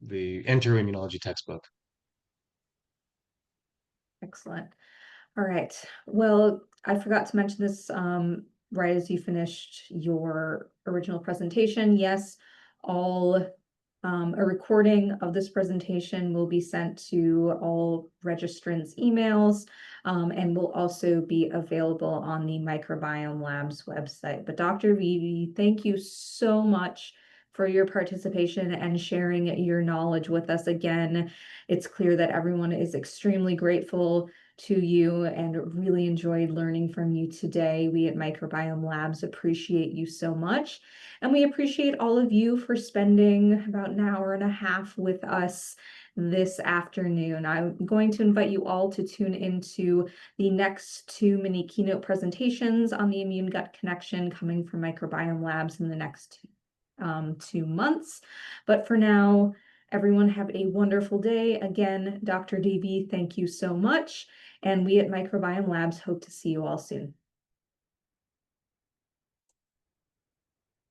the enteroimmunology textbook. Excellent. All right. Well, I forgot to mention this right as you finished your original presentation. Yes, a recording of this presentation will be sent to all registrants' emails and will also be available on the Microbiome Labs website. But Dr. Vivi, thank you so much for your participation and sharing your knowledge with us again. It's clear that everyone is extremely grateful to you and really enjoyed learning from you today. We at Microbiome Labs appreciate you so much. And we appreciate all of you for spending about an hour and a half with us this afternoon. I'm going to invite you all to tune into the next 2 mini keynote presentations on the immune gut connection coming from Microbiome Labs in the next 2 months. But for now, everyone have a wonderful day. Again, Dr. Davy, thank you so much. And we at Microbiome Labs hope to see you all soon.